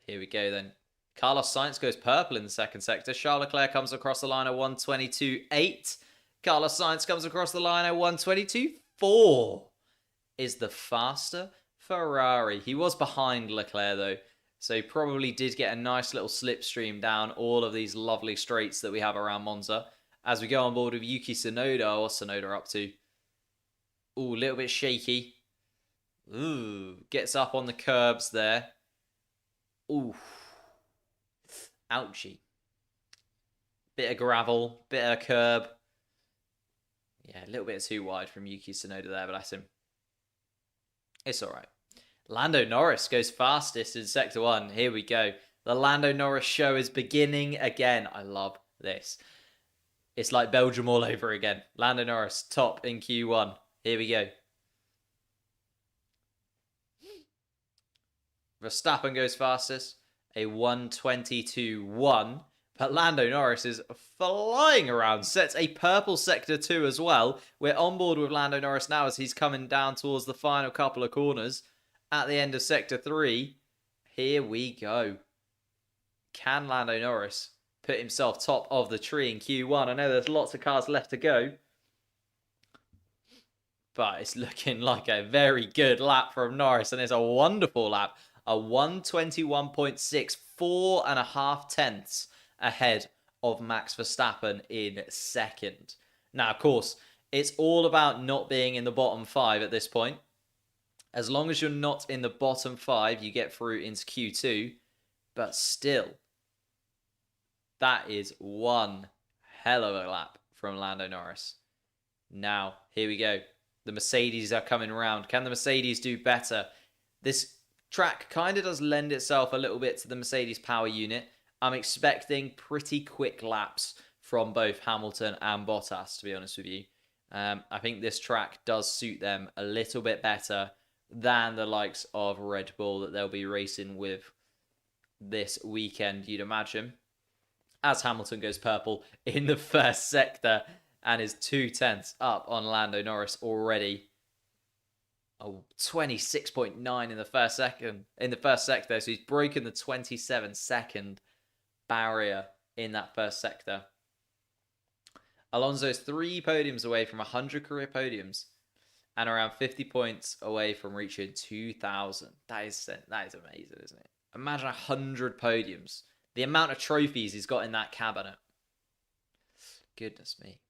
Here we go then. Carlos Sainz goes purple in the second sector. Charles Leclerc comes across the line at 1:22.8. Carlos Sainz comes across the line at 1:22.4. Is the faster Ferrari. He was behind Leclerc though, so he probably did get a nice little slipstream down all of these lovely straights that we have around Monza. As we go on board with Yuki Tsunoda, what's Tsunoda up to? Ooh, a little bit shaky. Ooh, gets up on the curbs there. Ooh. Ouchie. Bit of gravel, bit of curb. Yeah, a little bit too wide from Yuki Tsunoda there, but that's him. It's alright. Lando Norris goes fastest in Sector 1. Here we go. The Lando Norris show is beginning again. I love this. It's like Belgium all over again. Lando Norris, top in Q1. Here we go. Verstappen goes fastest. A 1:22.1. But Lando Norris is flying around. Sets a purple Sector 2 as well. We're on board with Lando Norris now as he's coming down towards the final couple of corners. At the end of Sector 3. Here we go. Can Lando Norris put himself top of the tree in Q1? I know there's lots of cars left to go. But it's looking like a very good lap from Norris. And it's a wonderful lap. A 1:21.6, 4.5 tenths ahead of Max Verstappen in second. Now, of course, it's all about not being in the bottom 5 at this point. As long as you're not in the bottom 5, you get through into Q2. But still, that is one hell of a lap from Lando Norris. Now, here we go. The Mercedes are coming around. Can the Mercedes do better? This track kind of does lend itself a little bit to the Mercedes power unit. I'm expecting pretty quick laps from both Hamilton and Bottas, to be honest with you. I think this track does suit them a little bit better than the likes of Red Bull that they'll be racing with this weekend, you'd imagine. As Hamilton goes purple in the first sector and is 2 tenths up on Lando Norris already. Oh, 26.9 in the first sector. So he's broken the 27-second barrier in that first sector. Alonso's 3 podiums away from 100 career podiums and around 50 points away from reaching 2,000. That is amazing, isn't it? Imagine 100 podiums. The amount of trophies he's got in that cabinet. Goodness me.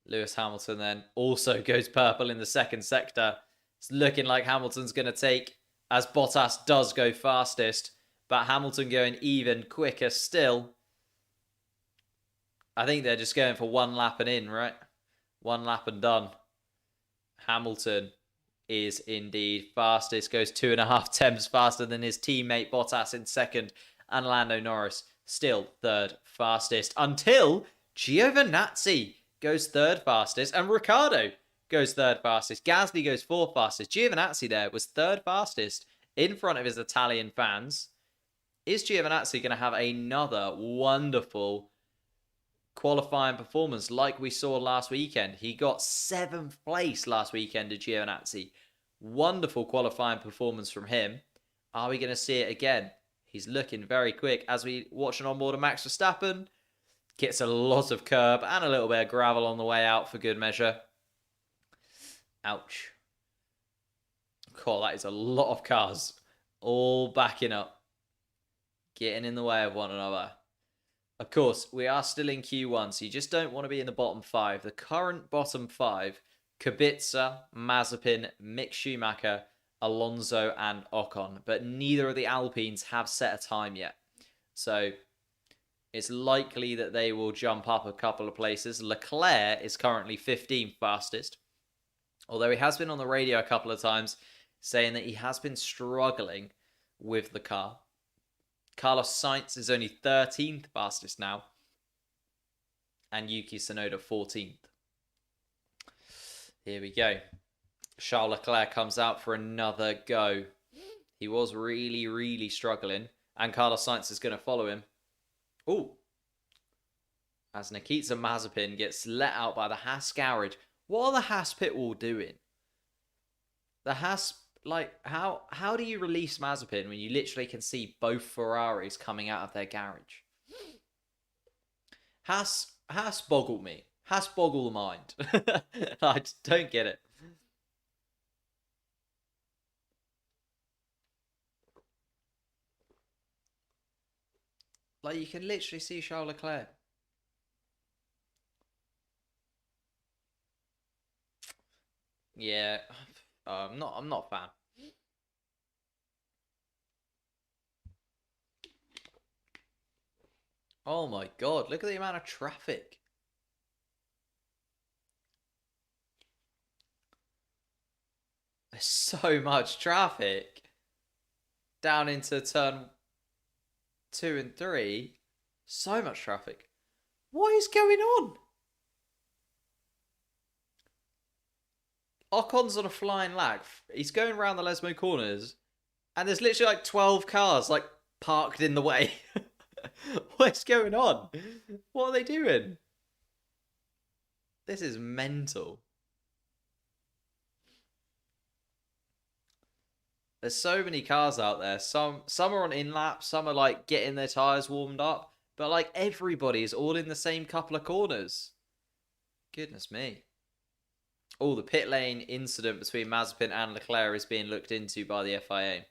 Lewis Hamilton then also goes purple in the second sector. It's looking like Hamilton's going to take, as Bottas does go fastest, but Hamilton going even quicker still. I think they're just going for one lap and in, right? One lap and done. Hamilton is indeed fastest, goes 2.5 tenths faster than his teammate Bottas in second, and Lando Norris still third fastest until Giovinazzi goes third fastest, and Ricciardo goes third fastest. Gasly goes fourth fastest. Giovinazzi there was third fastest in front of his Italian fans. Is Giovinazzi going to have another wonderful qualifying performance like we saw last weekend? He got 7th place last weekend to Giovinazzi. Wonderful qualifying performance from him. Are we going to see it again? He's looking very quick as we watch an onboard of Max Verstappen. Gets a lot of curb and a little bit of gravel on the way out for good measure. Ouch. God, that is a lot of cars all backing up. Getting in the way of one another. Of course, we are still in Q1, so you just don't want to be in the bottom 5. The current bottom 5 Kubica, Mazepin, Mick Schumacher, Alonso, and Ocon. But neither of the Alpines have set a time yet. So it's likely that they will jump up a couple of places. Leclerc is currently 15th fastest, although he has been on the radio a couple of times saying that he has been struggling with the car. Carlos Sainz is only 13th fastest now, and Yuki Tsunoda 14th. Here we go. Charles Leclerc comes out for another go. He was really, really struggling, and Carlos Sainz is going to follow him. Ooh. As Nikita Mazepin gets let out by the Haas garage. What are the Haas pitwall doing? The Haas, like, how do you release Mazepin when you literally can see both Ferraris coming out of their garage? Haas boggle me. Haas boggle the mind. I just don't get it. Like, you can literally see Charles Leclerc. Yeah, I'm not a fan. Oh my god, look at the amount of traffic. There's so much traffic. Down into turn 2 and 3. So much traffic. What is going on? Ocon's on a flying lap. He's going around the Lesmo corners, and there's literally like 12 cars like parked in the way. What's going on? What are they doing? This is mental. There's so many cars out there. Some are on in-lap, some are like getting their tyres warmed up, but like everybody's all in the same couple of corners. Goodness me. Oh, the pit lane incident between Mazepin and Leclerc is being looked into by the FIA.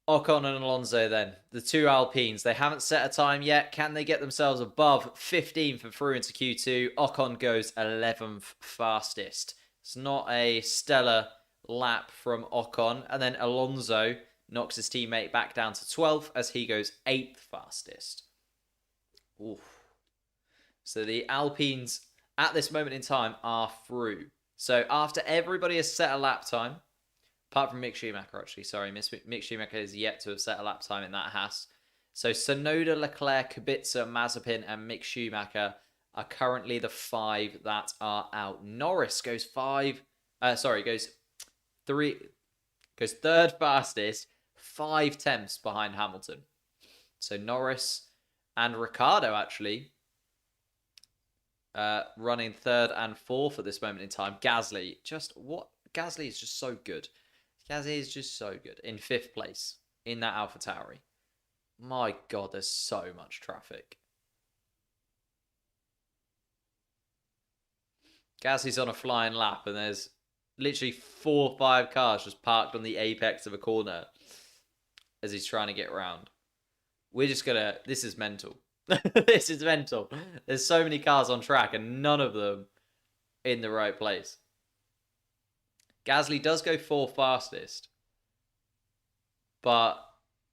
Ocon and Alonso then. The two Alpines. They haven't set a time yet. Can they get themselves above 15th and through into Q2? Ocon goes 11th fastest. It's not a stellar lap from Ocon. And then Alonso knocks his teammate back down to 12th as he goes 8th fastest. Oof. So the Alpines at this moment in time are through. So after everybody has set a lap time, apart from Mick Schumacher, actually, sorry, Mick Schumacher is yet to have set a lap time in that Haas. So Tsunoda, Leclerc, Kubica, Mazepin, and Mick Schumacher are currently the 5 that are out. Norris goes third fastest, 5 tenths behind Hamilton. So Norris and Ricciardo actually running 3rd and 4th at this moment in time. Gasly is just so good. Gasly is just so good. In 5th place in that AlphaTauri. My god, there's so much traffic. Gasly's on a flying lap and there's literally 4 or 5 cars just parked on the apex of a corner as he's trying to get around. This is mental. This is mental. There's so many cars on track and none of them in the right place. Gasly does go 4th fastest, but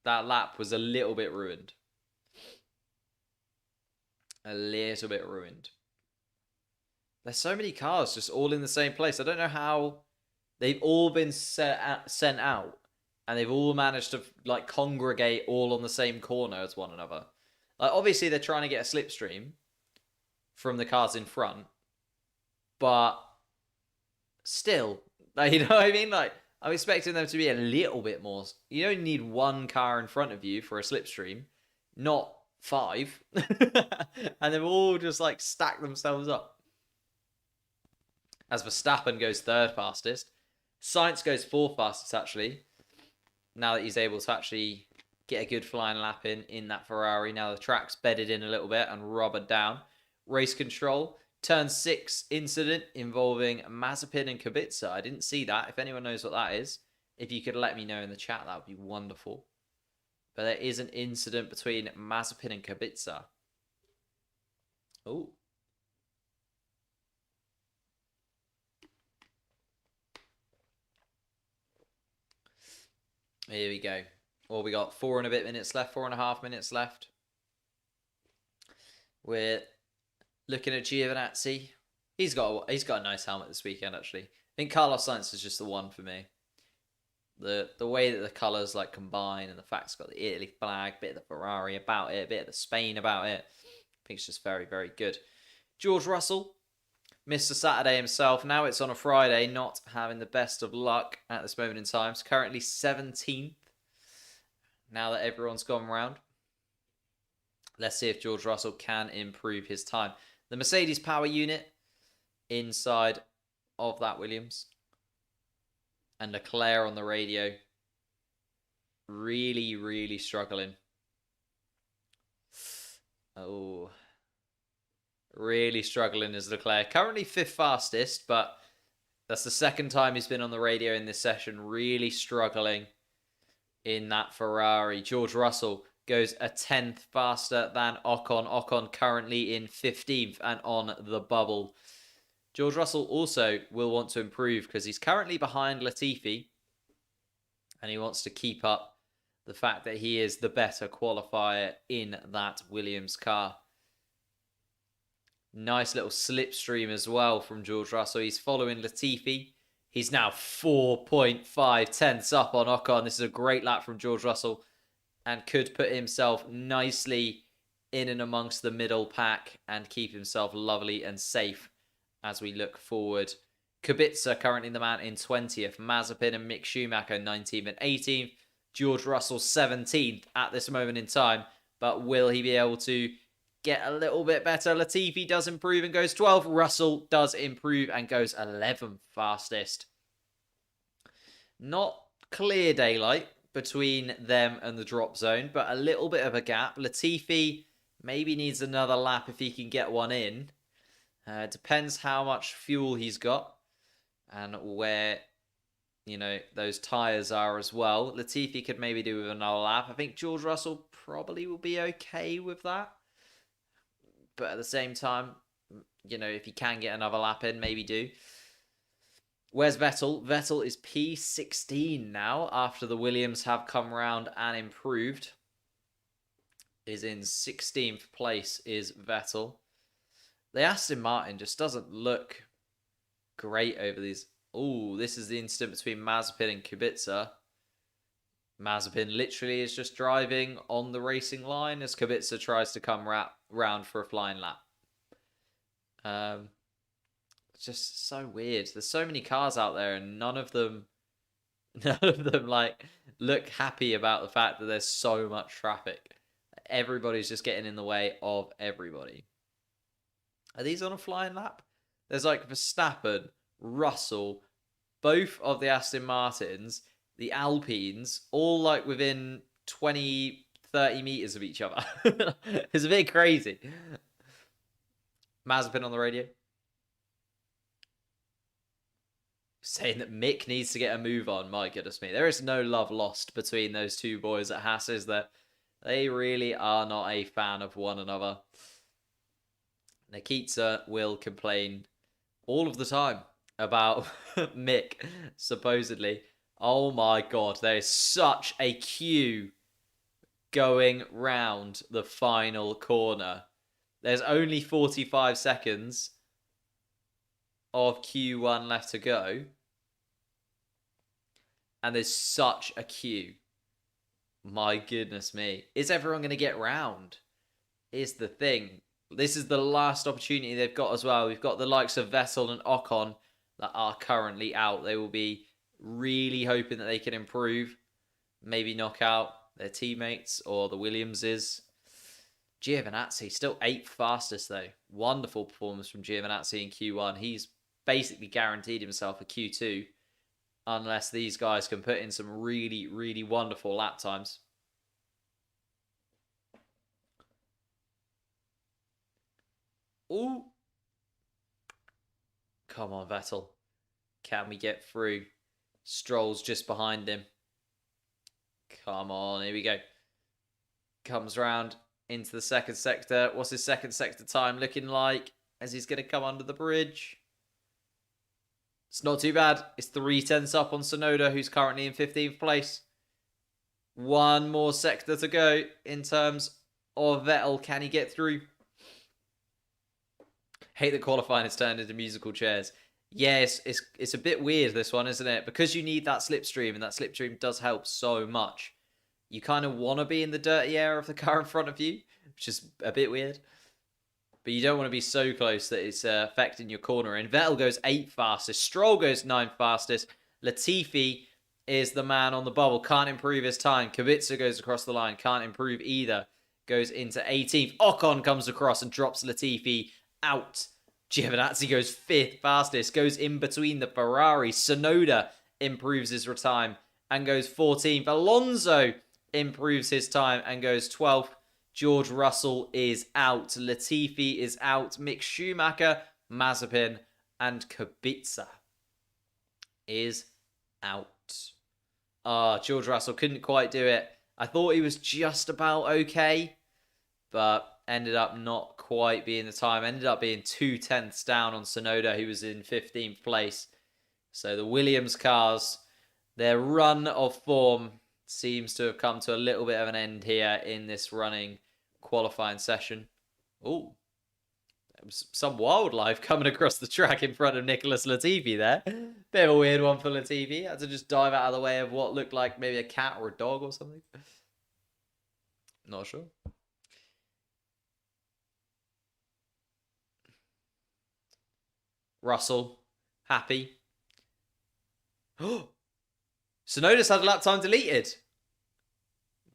that lap was a little bit ruined. A little bit ruined. There's so many cars just all in the same place. I don't know how they've all been sent out and they've all managed to like congregate all on the same corner as one another. Like, obviously, they're trying to get a slipstream from the cars in front, but still, like, you know what I mean? Like, I'm expecting them to be a little bit more. You only need 1 car in front of you for a slipstream, not 5. And they've all just like stacked themselves up. As Verstappen goes 3rd fastest, Sainz goes 4th fastest actually. Now that he's able to actually get a good flying lap in that Ferrari. Now the track's bedded in a little bit and rubbered down. Race control. Turn 6 incident involving Mazepin and Kubica. I didn't see that. If anyone knows what that is, if you could let me know in the chat, that would be wonderful. But there is an incident between Mazepin and Kubica. Oh. Here we go. Well, we got 4 and a bit minutes left, 4.5 minutes left. We're looking at Giovinazzi. He's got a nice helmet this weekend, actually. I think Carlos Sainz is just the one for me. The way that the colours like combine, and the fact it's got the Italy flag, bit of the Ferrari about it, a bit of the Spain about it. I think it's just very, very good. George Russell, Mr. Saturday himself. Now it's on a Friday, not having the best of luck at this moment in time. It's currently 17th. Now that everyone's gone round, let's see if George Russell can improve his time. The Mercedes power unit inside of that Williams. And Leclerc on the radio. Really, really struggling. Oh. Really struggling is Leclerc. Currently 5th fastest, but that's the second time he's been on the radio in this session. Really struggling in that Ferrari. George Russell goes a 10th faster than Ocon. Ocon currently in 15th and on the bubble. George Russell also will want to improve because he's currently behind Latifi, and he wants to keep up the fact that he is the better qualifier in that Williams car. Nice little slipstream as well from George Russell. He's following Latifi. He's now 4.5 tenths up on Ocon. This is a great lap from George Russell and could put himself nicely in and amongst the middle pack and keep himself lovely and safe as we look forward. Kubica currently the man in 20th. Mazepin and Mick Schumacher 19th and 18th. George Russell 17th at this moment in time. But will he be able to get a little bit better? Latifi does improve and goes 12th. Russell does improve and goes 11th fastest. Not clear daylight between them and the drop zone, but a little bit of a gap. Latifi maybe needs another lap if he can get one in. Depends how much fuel he's got and where, those tyres are as well. Latifi could maybe do with another lap. I think George Russell probably will be okay with that. But at the same time, if he can get another lap in, maybe do. Where's Vettel? Vettel is P16 now after the Williams have come round and improved. Is in 16th place is Vettel. The Aston Martin just doesn't look great over these. Oh, this is the incident between Mazepin and Kubica. Mazepin literally is just driving on the racing line as Kubica tries to come round for a flying lap. It's just so weird. There's so many cars out there and none of them look happy about the fact that there's so much traffic. Everybody's just getting in the way of everybody. Are these on a flying lap? There's Verstappen, Russell, both of the Aston Martins, the Alpines, all within 20, 30 meters of each other. It's a bit crazy. Mazepin on the radio, saying that Mick needs to get a move on. My goodness me. There is no love lost between those two boys at Haas, is there? They really are not a fan of one another. Nikita will complain all of the time about Mick, supposedly. Oh my god, there is such a queue going round the final corner. There's only 45 seconds of Q1 left to go. And there's such a queue. My goodness me. Is everyone going to get round? Is the thing. This is the last opportunity they've got as well. We've got the likes of Vettel and Ocon that are currently out. They will be really hoping that they can improve. Maybe knock out their teammates or the Williamses. Giovinazzi, still 8th fastest though. Wonderful performance from Giovinazzi in Q1. He's basically guaranteed himself a Q2. Unless these guys can put in some really, really wonderful lap times. Ooh. Come on, Vettel. Can we get through? Stroll's just behind him. Come on, here we go. Comes round into the second sector. What's his second sector time looking like as he's going to come under the bridge? It's not too bad. It's 3 tenths up on Sonoda, who's currently in 15th place. One more sector to go in terms of Vettel. Can he get through? Hate that qualifying has turned into musical chairs. Yes, it's a bit weird, this one, isn't it? Because you need that slipstream, and that slipstream does help so much. You kind of want to be in the dirty air of the car in front of you, which is a bit weird. But you don't want to be so close that it's affecting your corner. And Vettel goes 8th fastest. Stroll goes 9th fastest. Latifi is the man on the bubble. Can't improve his time. Kubica goes across the line. Can't improve either. Goes into 18th. Ocon comes across and drops Latifi out. Giovinazzi goes 5th fastest. Goes in between the Ferrari. Tsunoda improves his time and goes 14th. Alonso improves his time and goes 12th. George Russell is out. Latifi is out. Mick Schumacher, Mazepin, and Kubica is out. George Russell couldn't quite do it. I thought he was just about okay, but ended up not quite being the time. Ended up being 2/10 down on Tsunoda, who was in 15th place. So the Williams cars, their run of form seems to have come to a little bit of an end here in this running qualifying session. Oh, some wildlife coming across the track in front of Nicholas Latifi there. Bit of a weird one for Latifi. Had to just dive out of the way of what looked like maybe a cat or a dog or something. Not sure. Russell, happy. Oh, Tsunoda's had lap time deleted.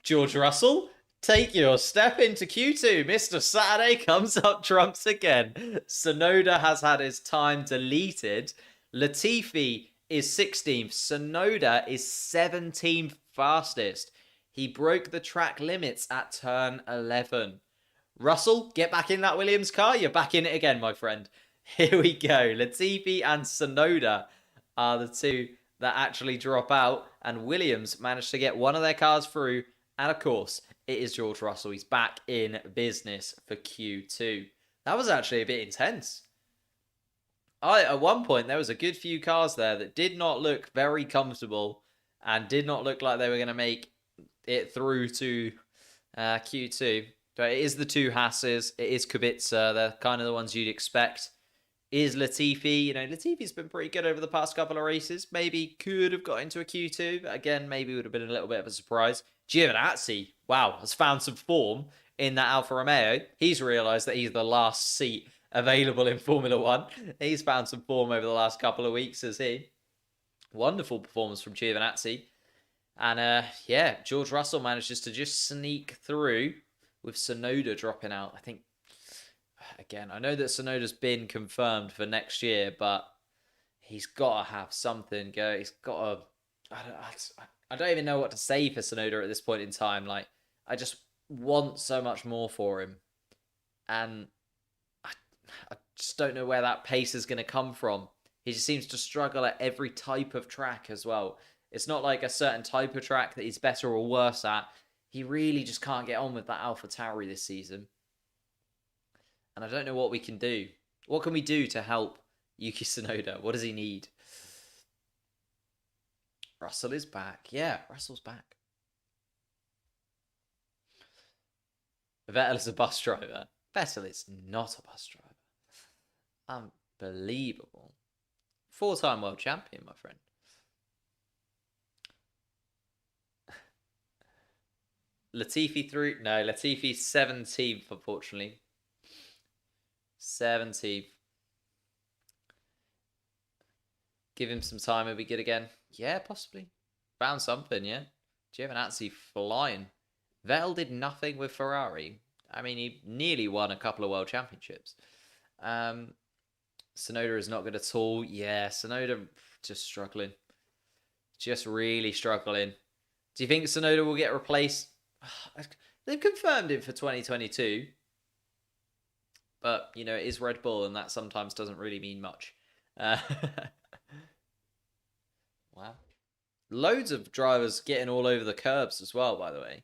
George Russell, take your step into Q2. Mr. Saturday comes up trumps again. Tsunoda has had his time deleted. Latifi is 16th. Tsunoda is 17th fastest. He broke the track limits at turn 11. Russell, get back in that Williams car. You're back in it again, my friend. Here we go. Latifi and Tsunoda are the two that actually drop out. And Williams managed to get one of their cars through. And of course, it is George Russell. He's back in business for Q2. That was actually a bit intense. At one point, there was a good few cars there that did not look very comfortable and did not look like they were going to make it through to Q2. But it is the two Hasses. It is Kubica. They're kind of the ones you'd expect. Is Latifi. Latifi's been pretty good over the past couple of races. Maybe could have got into a Q2. But again, maybe would have been a little bit of a surprise. Giovinazzi, wow, has found some form in that Alfa Romeo. He's realised that he's the last seat available in Formula 1. He's found some form over the last couple of weeks, has he? Wonderful performance from Giovinazzi. And George Russell manages to just sneak through with Tsunoda dropping out. I think, again, I know that Tsunoda's been confirmed for next year, but he's got to have something go. He's got to... I don't even know what to say for Tsunoda at this point in time. Like, I just want so much more for him. And I just don't know where that pace is going to come from. He just seems to struggle at every type of track as well. It's not like a certain type of track that he's better or worse at. He really just can't get on with that AlphaTauri this season. And I don't know what we can do. What can we do to help Yuki Tsunoda? What does he need? Russell is back. Yeah, Russell's back. Vettel is a bus driver. Vettel is not a bus driver. Unbelievable. 4-time world champion, my friend. Latifi through. No, Latifi's 17th, unfortunately. 17th. Give him some time, he'll be good again. Yeah, possibly. Found something, yeah. Giovinazzi flying. Vettel did nothing with Ferrari. I mean, he nearly won a couple of world championships. Tsunoda is not good at all. Yeah, Tsunoda just struggling. Just really struggling. Do you think Tsunoda will get replaced? They've confirmed him for 2022. But, it is Red Bull, and that sometimes doesn't really mean much. Wow. Loads of drivers getting all over the curbs as well, by the way.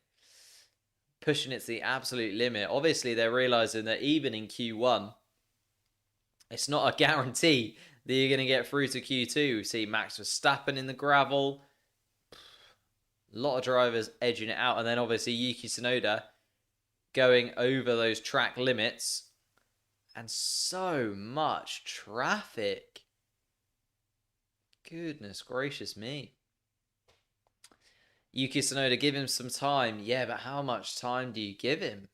Pushing it to the absolute limit. Obviously, they're realising that even in Q1, it's not a guarantee that you're going to get through to Q2. We see Max Verstappen in the gravel. A lot of drivers edging it out. And then obviously Yuki Tsunoda going over those track limits. And so much traffic. Goodness gracious me. Yuki Tsunoda, give him some time. Yeah, but how much time do you give him?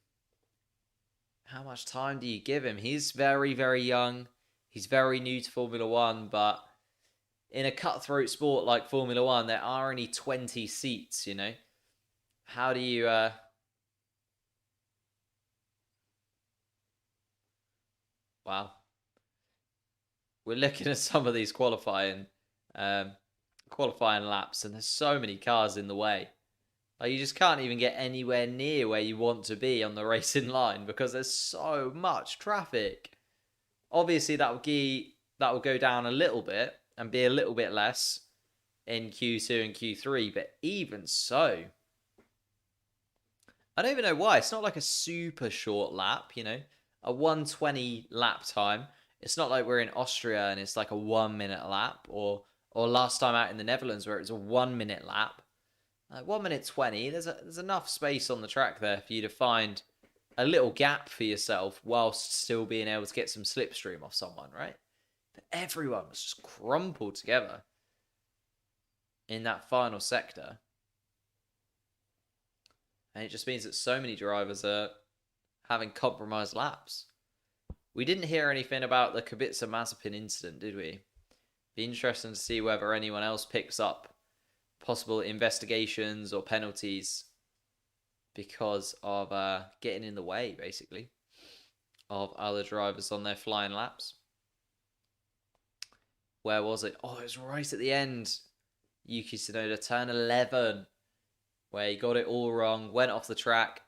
How much time do you give him? He's very, very young. He's very new to Formula One, but in a cutthroat sport like Formula One, there are only 20 seats, you know? How do you... Wow. We're looking at some of these qualifying laps, and there's so many cars in the way. Like, you just can't even get anywhere near where you want to be on the racing line because there's so much traffic. Obviously, that will go down a little bit and be a little bit less in Q2 and Q3, but even so, I don't even know why. It's not like a super short lap, you know, a 1:20 lap time. It's not like we're in Austria and it's like a 1 minute lap, or last time out in the Netherlands where it was a 1 minute lap. 1 minute 20. There's enough space on the track there for you to find a little gap for yourself whilst still being able to get some slipstream off someone, right? But everyone was just crumpled together in that final sector. And it just means that so many drivers are having compromised laps. We didn't hear anything about the Kubica Mazepin incident, did we? Be interesting to see whether anyone else picks up possible investigations or penalties because of getting in the way, basically, of other drivers on their flying laps. Where was it? Oh, it was right at the end. Yuki Tsunoda, turn 11, where he got it all wrong, went off the track,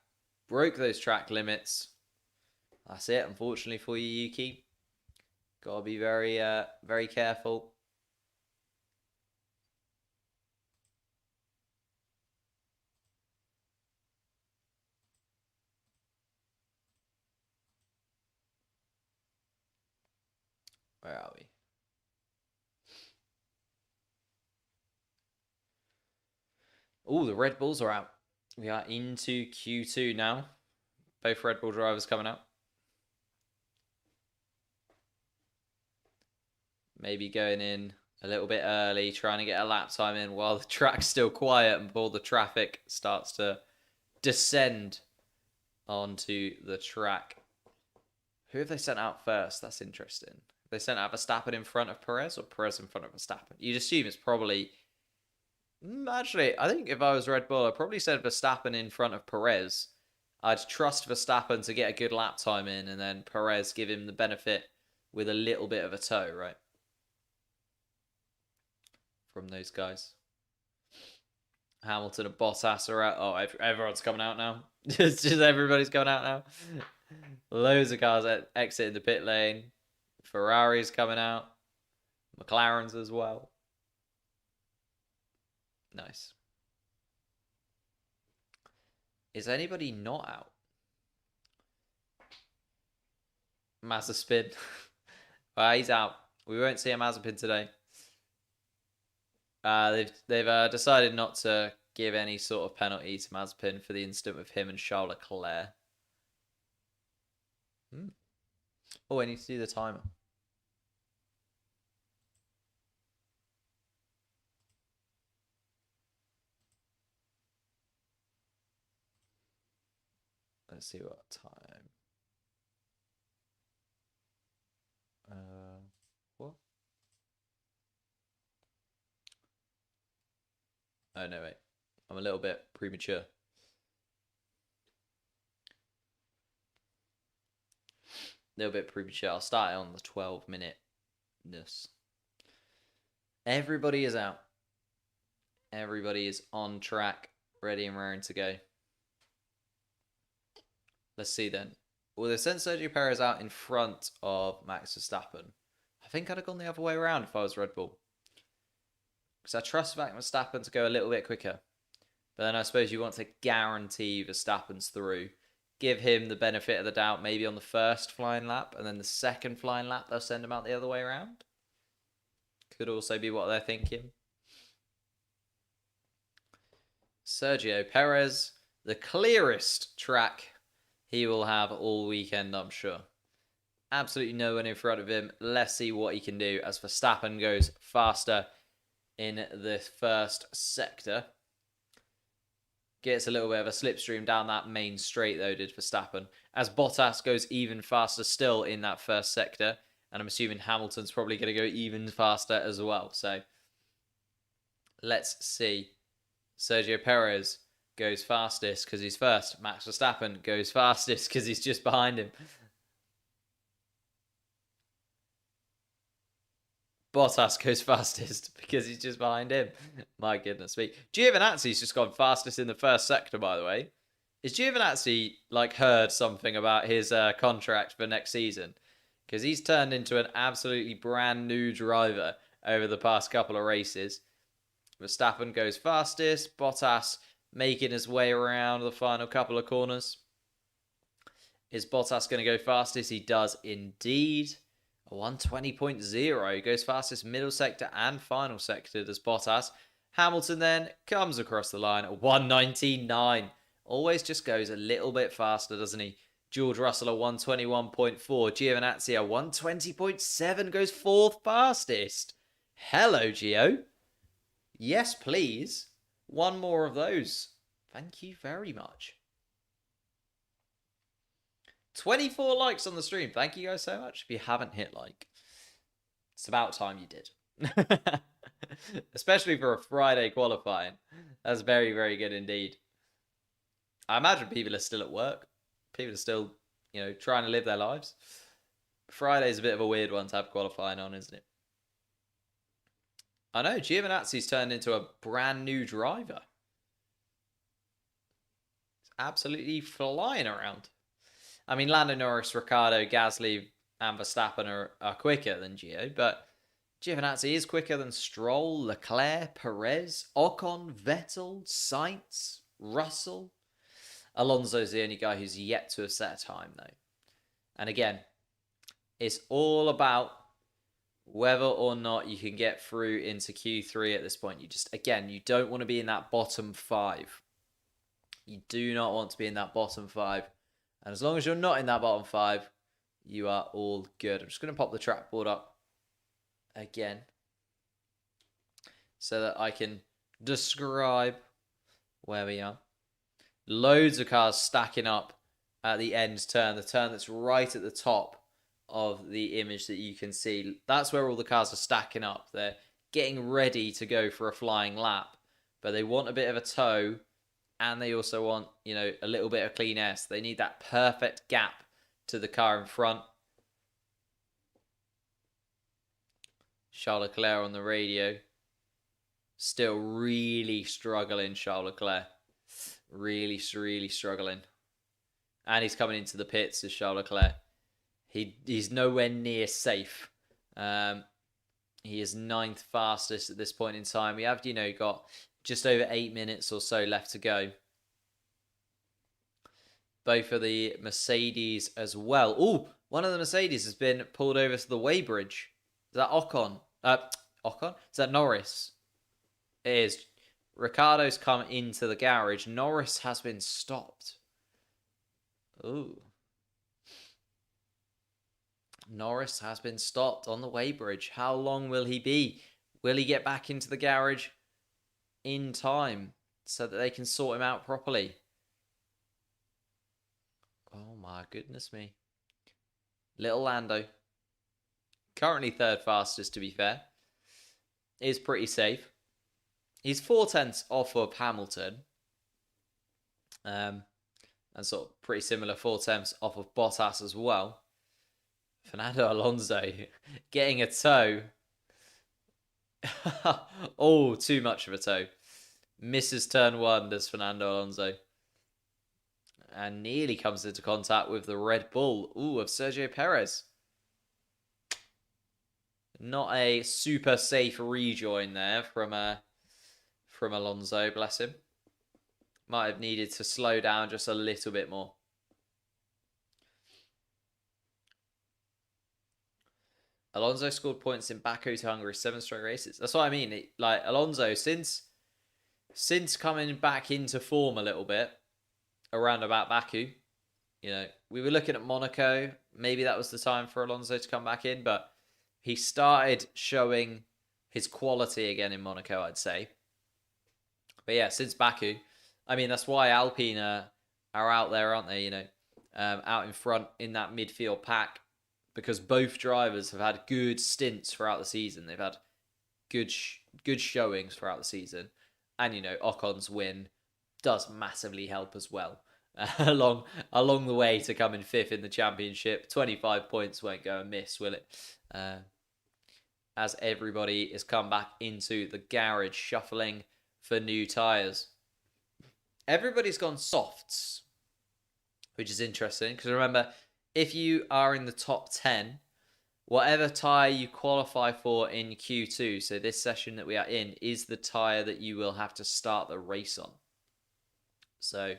broke those track limits. That's it, unfortunately for you, Yuki. Gotta be very, very careful. Where are we? Oh, the Red Bulls are out. We are into Q2 now. Both Red Bull drivers coming out. Maybe going in a little bit early, trying to get a lap time in while the track's still quiet and before the traffic starts to descend onto the track. Who have they sent out first? That's interesting. They sent out Verstappen in front of Perez or Perez in front of Verstappen? You'd assume it's probably... Actually, I think if I was Red Bull, I'd probably send Verstappen in front of Perez. I'd trust Verstappen to get a good lap time in, and then Perez give him the benefit with a little bit of a toe, right? From those guys. Hamilton and Bottas are out. Oh, everyone's coming out now. Just everybody's coming out now. Loads of cars exiting the pit lane. Ferrari's coming out. McLaren's as well. Nice. Is anybody not out? Mazepin. Well, he's out. We won't see a Mazepin today. They've decided not to give any sort of penalty to Mazepin for the incident with him and Charles Leclerc. Oh, I need to do the timer. Let's see what time. What? Oh, no, wait. I'm a little bit premature. A little bit premature. I'll start on the 12-minute-ness. Everybody is out. Everybody is on track, ready and raring to go. Let's see then. Well, they sent Sergio Perez out in front of Max Verstappen. I think I'd have gone the other way around if I was Red Bull. Because I trust Max Verstappen to go a little bit quicker. But then I suppose you want to guarantee Verstappen's through. Give him the benefit of the doubt maybe on the first flying lap. And then the second flying lap, they'll send him out the other way around. Could also be what they're thinking. Sergio Perez, the clearest track he will have all weekend, I'm sure. Absolutely no one in front of him. Let's see what he can do as Verstappen goes faster in the first sector. Gets a little bit of a slipstream down that main straight, though, did Verstappen. As Bottas goes even faster still in that first sector. And I'm assuming Hamilton's probably going to go even faster as well. So let's see. Sergio Perez goes fastest because he's first. Max Verstappen goes fastest because he's just behind him. Bottas goes fastest because he's just behind him. My goodness me. Giovinazzi's just gone fastest in the first sector, by the way. Is Giovinazzi heard something about his contract for next season? Because he's turned into an absolutely brand new driver over the past couple of races. Verstappen goes fastest. Bottas making his way around the final couple of corners. Is Bottas going to go fastest? He does indeed. A 120.0 goes fastest middle sector and final sector does Bottas. Hamilton then comes across the line at 119.9. Always just goes a little bit faster, doesn't he? George Russell at 121.4. Giovinazzi at 120.7 goes fourth fastest. Hello, Gio. Yes, please. One more of those. Thank you very much. 24 likes on the stream. Thank you guys so much. If you haven't hit like, it's about time you did. Especially for a Friday qualifying. That's very, very good indeed. I imagine people are still at work. People are still, trying to live their lives. Friday's a bit of a weird one to have qualifying on, isn't it? I know, Giovinazzi's turned into a brand new driver. He's absolutely flying around. I mean, Lando Norris, Ricciardo, Gasly, and Verstappen are quicker than Gio, but Giovinazzi is quicker than Stroll, Leclerc, Perez, Ocon, Vettel, Sainz, Russell. Alonso's the only guy who's yet to have set a time, though. And again, it's all about whether or not you can get through into Q3 at this point. You don't want to be in that bottom 5. You do not want to be in that bottom 5. And as long as you're not in that bottom 5, you are all good. I'm just going to pop the trackboard up again so that I can describe where we are. Loads of cars stacking up at the end turn, the turn that's right at the top of the image that you can see. That's where all the cars are stacking up. They're getting ready to go for a flying lap, but they want a bit of a tow, and they also want, a little bit of clean air. So they need that perfect gap to the car in front. Charles Leclerc on the radio. Still really struggling, Charles Leclerc. Really, really struggling. And he's coming into the pits as Charles Leclerc. He's nowhere near safe. He is 9th fastest at this point in time. We have, got just over 8 minutes or so left to go. Both of the Mercedes as well. Oh, one of the Mercedes has been pulled over to the weighbridge. Is that Ocon? Ocon? Is that Norris? It is. Ricciardo's come into the garage. Norris has been stopped. Ooh. Norris has been stopped on the weighbridge. How long will he be? Will he get back into the garage in time so that they can sort him out properly? Oh my goodness me. Little Lando. Currently 3rd fastest, to be fair. Is pretty safe. He's 4/10 off of Hamilton. And sort of pretty similar 4/10 off of Bottas as well. Fernando Alonso getting a tow. Oh, too much of a tow. Misses turn 1, does Fernando Alonso. And nearly comes into contact with the Red Bull. Ooh, of Sergio Perez. Not a super safe rejoin there from Alonso, bless him. Might have needed to slow down just a little bit more. Alonso scored points in Baku to Hungary 7 straight races. That's what I mean. Alonso, since since coming back into form a little bit around about Baku, we were looking at Monaco. Maybe that was the time for Alonso to come back in, but he started showing his quality again in Monaco, I'd say. But yeah, since Baku, I mean, that's why Alpine are out there, aren't they? Out in front in that midfield pack, because both drivers have had good stints throughout the season. They've had good showings throughout the season, and Ocon's win does massively help as well. Along the way to come in fifth in the championship, 25 points won't go amiss, will it? As everybody is come back into the garage shuffling for new tyres. Everybody's gone softs, which is interesting, because remember, if you are in the top 10, whatever tyre you qualify for in Q2, so this session that we are in, is the tyre that you will have to start the race on. So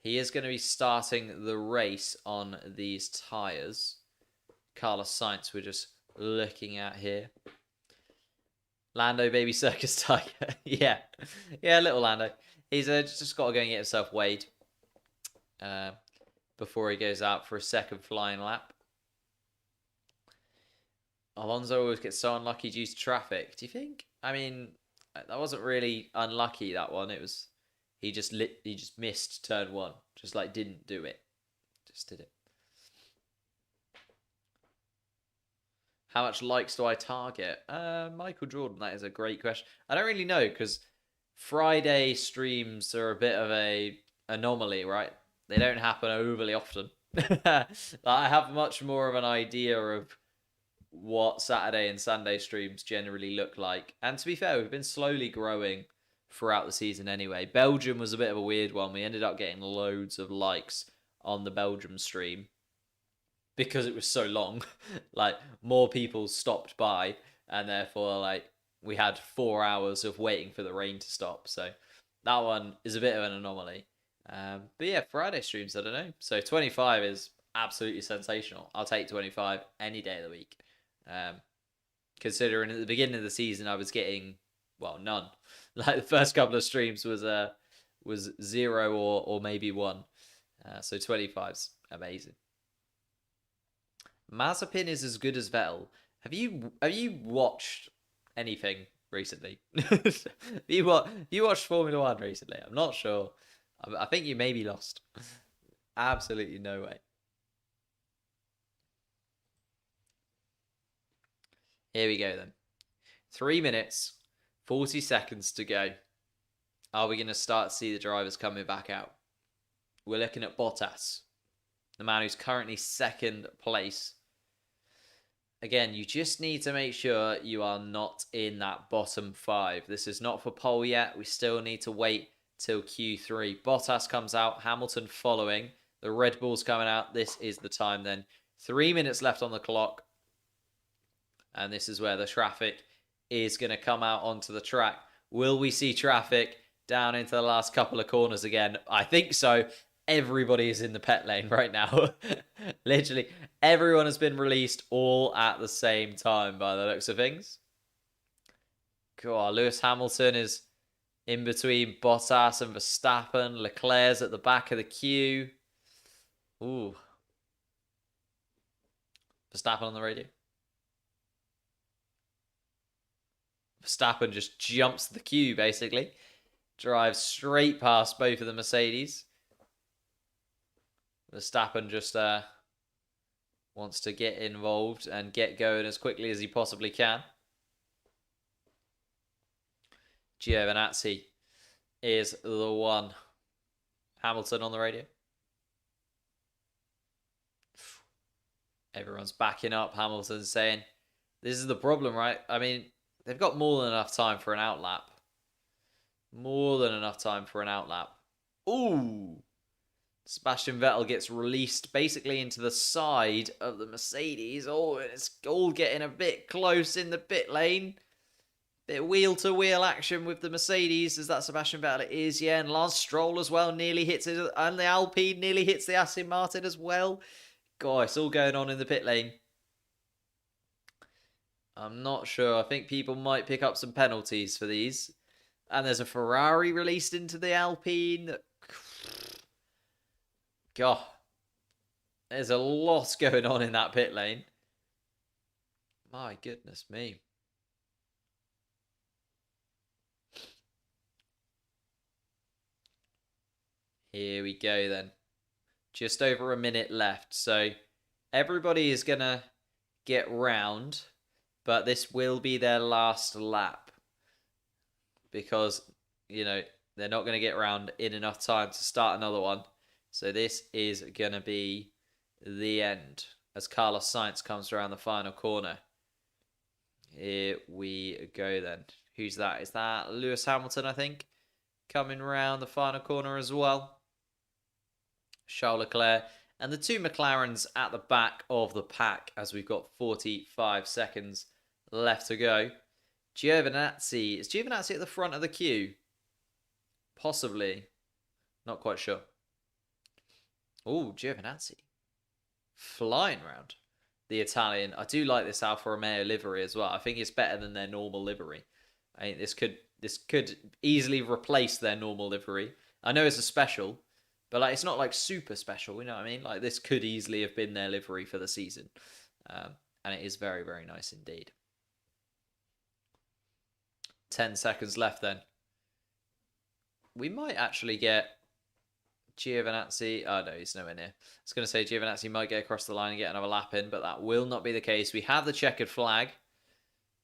he is going to be starting the race on these tyres. Carlos Sainz, we're just looking at here. Lando Baby Circus Tiger. yeah, little Lando. He's just got to go and get himself weighed before he goes out for a second flying lap. Alonso always gets so unlucky due to traffic. Do you think? I mean, that wasn't really unlucky, that one. It was he just missed turn one. Just didn't do it. Just did it. How much likes do I target? Michael Jordan, that is a great question. I don't really know, because Friday streams are a bit of a anomaly, right? They don't happen overly often. I have much more of an idea of what Saturday and Sunday streams generally look like. And to be fair, we've been slowly growing throughout the season anyway. Belgium was a bit of a weird one. We ended up getting loads of likes on the Belgium stream because it was so long. More people stopped by, and therefore we had 4 hours of waiting for the rain to stop. So that one is a bit of an anomaly. But yeah, Friday streams, I don't know. So 25 is absolutely sensational. I'll take 25 any day of the week. Considering at the beginning of the season I was getting none. The first couple of streams was 0 or maybe 1. So 25's amazing. Mazepin is as good as Vettel. Have you watched anything recently? Have you watched Formula 1 recently? I'm not sure. I think you may be lost. Absolutely no way. Here we go then. 3 minutes, 40 seconds to go. Are we going to start to see the drivers coming back out? We're looking at Bottas, the man who's currently second place. Again, you just need to make sure you are not in that bottom 5. This is not for pole yet. We still need to wait till Q3. Bottas comes out, Hamilton following. The Red Bull's coming out. This is the time then. 3 minutes left on the clock. And this is where the traffic is going to come out onto the track. Will we see traffic down into the last couple of corners again? I think so. Everybody is in the pit lane right now. Literally, everyone has been released all at the same time by the looks of things. God, Lewis Hamilton is in between Bottas and Verstappen. Leclerc's at the back of the queue. Ooh. Verstappen on the radio. Verstappen just jumps the queue, basically. Drives straight past both of the Mercedes. Verstappen just wants to get involved and get going as quickly as he possibly can. Giovinazzi is the one. Hamilton on the radio. Everyone's backing up. Hamilton's saying, this is the problem, right? I mean, they've got more than enough time for an outlap. More than enough time for an outlap. Ooh! Sebastian Vettel gets released basically into the side of the Mercedes. Oh, it's all getting a bit close in the pit lane. Bit wheel-to-wheel action with the Mercedes, as that Sebastian Vettel it is, yeah. And Lance Stroll as well nearly hits it, and the Alpine nearly hits the Aston Martin as well. God, it's all going on in the pit lane. I'm not sure. I think people might pick up some penalties for these. And there's a Ferrari released into the Alpine. God, there's a lot going on in that pit lane. My goodness me. Here we go then. Just over a minute left. So everybody is going to get round, but this will be their last lap. Because, you know, they're not going to get round in enough time to start another one. So this is going to be the end as Carlos Sainz comes around the final corner. Here we go then. Who's that? Is that Lewis Hamilton, I think? Coming around the final corner as well. Charles Leclerc. And the two McLarens at the back of the pack as we've got 45 seconds left to go. Giovinazzi. Is Giovinazzi at the front of the queue? Possibly. Not quite sure. Oh, Giovinazzi. Flying around the Italian. I do like this Alfa Romeo livery as well. I think it's better than their normal livery. I think this could easily replace their normal livery. I know it's a special, but like it's not like super special, you know what I mean? Like this could easily have been their livery for the season. And it is very, very nice indeed. 10 seconds left then. We might actually get Giovinazzi. Oh, no, he's nowhere near. I was going to say Giovinazzi might get across the line and get another lap in, but that will not be the case. We have the checkered flag.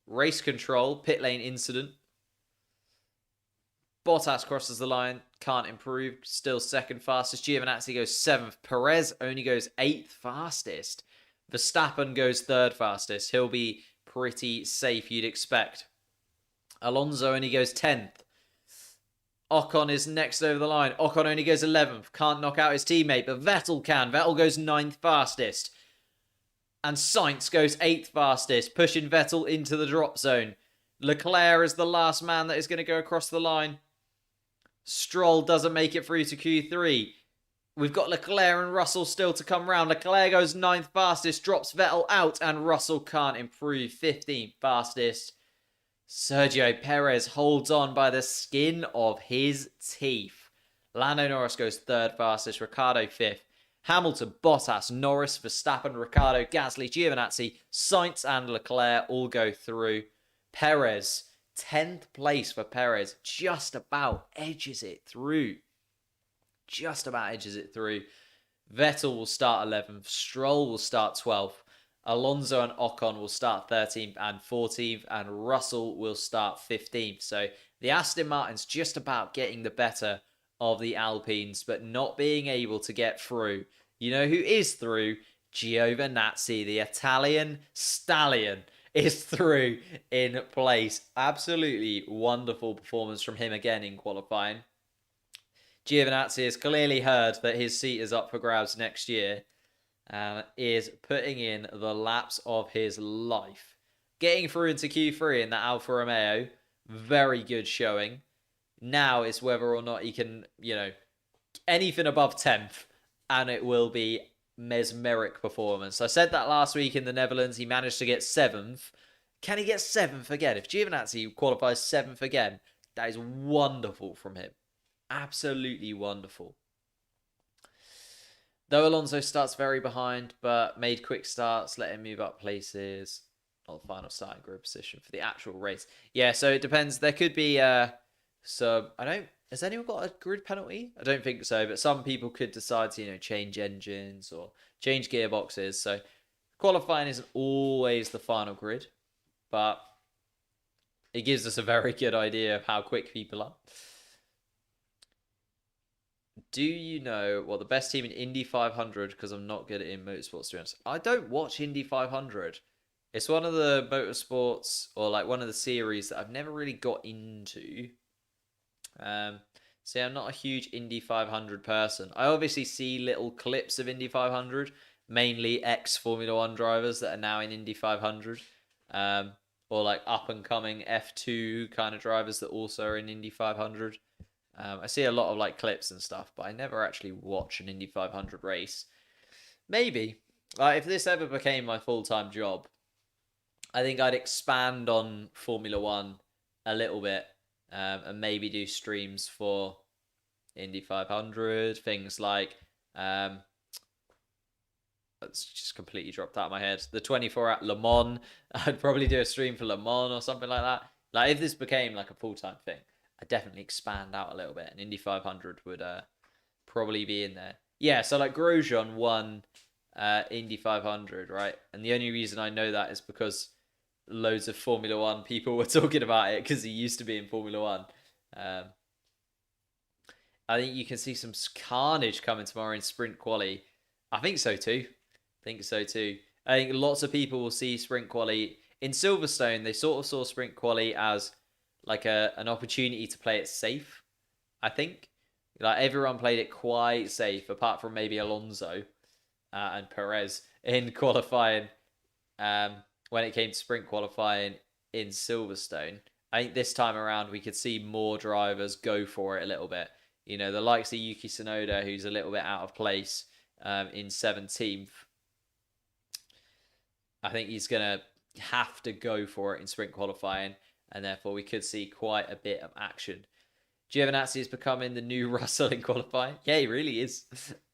Race control, pit lane incident. Bottas crosses the line, can't improve. Still second fastest. Giovinazzi goes 7th. Perez only goes 8th fastest. Verstappen goes 3rd fastest. He'll be pretty safe, you'd expect. Alonso only goes 10th. Ocon is next over the line. Ocon only goes 11th. Can't knock out his teammate, but Vettel can. Vettel goes 9th fastest. And Sainz goes 8th fastest, pushing Vettel into the drop zone. Leclerc is the last man that is going to go across the line. Stroll doesn't make it through to Q3. We've got Leclerc and Russell still to come round. Leclerc goes 9th fastest, drops Vettel out, and Russell can't improve. 15th fastest. Sergio Perez holds on by the skin of his teeth. Lando Norris goes 3rd fastest, Ricciardo 5th. Hamilton, Bottas, Norris, Verstappen, Ricciardo, Gasly, Giovinazzi, Sainz and Leclerc all go through. Perez, 10th place for Perez, just about edges it through. Vettel will start 11th, Stroll will start 12th. Alonso and Ocon will start 13th and 14th, and Russell will start 15th. So the Aston Martin's just about getting the better of the Alpines, but not being able to get through. You know who is through? Giovinazzi, the Italian stallion, is through in place. Absolutely wonderful performance from him again in qualifying. Giovinazzi has clearly heard that his seat is up for grabs next year. Is putting in the laps of his life. Getting through into Q3 in that Alfa Romeo, very good showing. Now it's whether or not he can, anything above 10th, and it will be mesmeric performance. I said that last week in the Netherlands, he managed to get 7th. Can he get 7th again? If Giovinazzi qualifies 7th again, that is wonderful from him. Absolutely wonderful. Though Alonso starts very behind, but made quick starts, let him move up places. Or the final starting grid position for the actual race. Yeah, so it depends. There could be has anyone got a grid penalty? I don't think so, but some people could decide to, change engines or change gearboxes. So qualifying isn't always the final grid, but it gives us a very good idea of how quick people are. Do you know what the best team in Indy 500? Because I'm not good at in motorsports, to be honest. I don't watch Indy 500. It's one of the motorsports or like one of the series that I've never really got into. See, I'm not a huge Indy 500 person. I obviously see little clips of Indy 500, mainly ex-Formula 1 drivers that are now in Indy 500. Or like up-and-coming F2 kind of drivers that also are in Indy 500. I see a lot of like clips and stuff, but I never actually watch an Indy 500 race. Maybe. If this ever became my full-time job, I think I'd expand on Formula 1 a little bit and maybe do streams for Indy 500, things like that's just completely dropped out of my head. The 24 at Le Mans, I'd probably do a stream for Le Mans or something like that. Like if this became like a full-time thing, I'd definitely expand out a little bit, and Indy 500 would probably be in there. Yeah, so like Grosjean won Indy 500, right? And the only reason I know that is because loads of Formula One people were talking about it because he used to be in Formula One. Um, I think you can see some carnage coming tomorrow in sprint quali. I think so too. I think lots of people will see sprint quali in Silverstone. They sort of saw sprint quali as like an opportunity to play it safe. I think like everyone played it quite safe, apart from maybe Alonso and Perez in qualifying. When it came to sprint qualifying in Silverstone, I think this time around we could see more drivers go for it a little bit. You know, the likes of Yuki Tsunoda, who's a little bit out of place in 17th. I think he's going to have to go for it in sprint qualifying, and therefore we could see quite a bit of action. Giovinazzi is becoming the new Russell in qualifying. Yeah, he really is.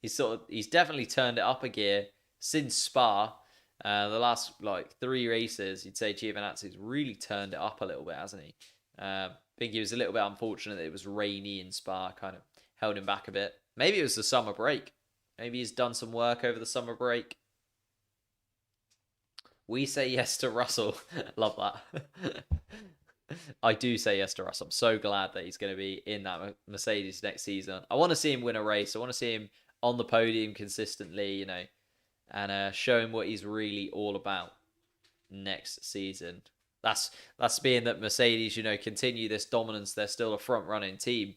He's definitely turned it up a gear since Spa. The last like 3 races, you'd say Giovinazzi's really turned it up a little bit, hasn't he? I think he was a little bit unfortunate that it was rainy in Spa, kind of held him back a bit. Maybe it was the summer break. Maybe he's done some work over the summer break. We say yes to Russell. Love that. I do say yes to Russell. I'm so glad that he's going to be in that Mercedes next season. I want to see him win a race. I want to see him on the podium consistently, you know, and show him what he's really all about next season. That's being that Mercedes, you know, continue this dominance. They're still a front-running team.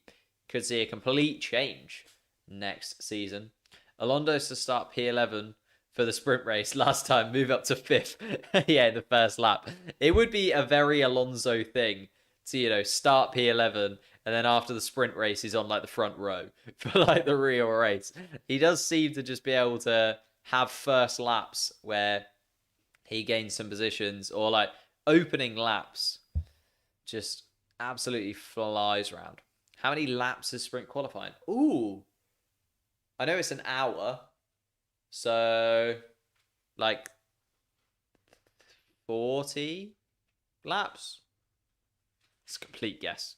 Could see a complete change next season. Alonso's to start P11 for the sprint race last time, move up to 5th. Yeah, the first lap. It would be a very Alonso thing to, you know, start P11 and then after the sprint race he's on like the front row for like the real race. He does seem to just be able to have first laps where he gains some positions, or like opening laps just absolutely flies around. How many laps is sprint qualifying? Ooh, I know it's an hour, so like 40 laps. It's a complete guess.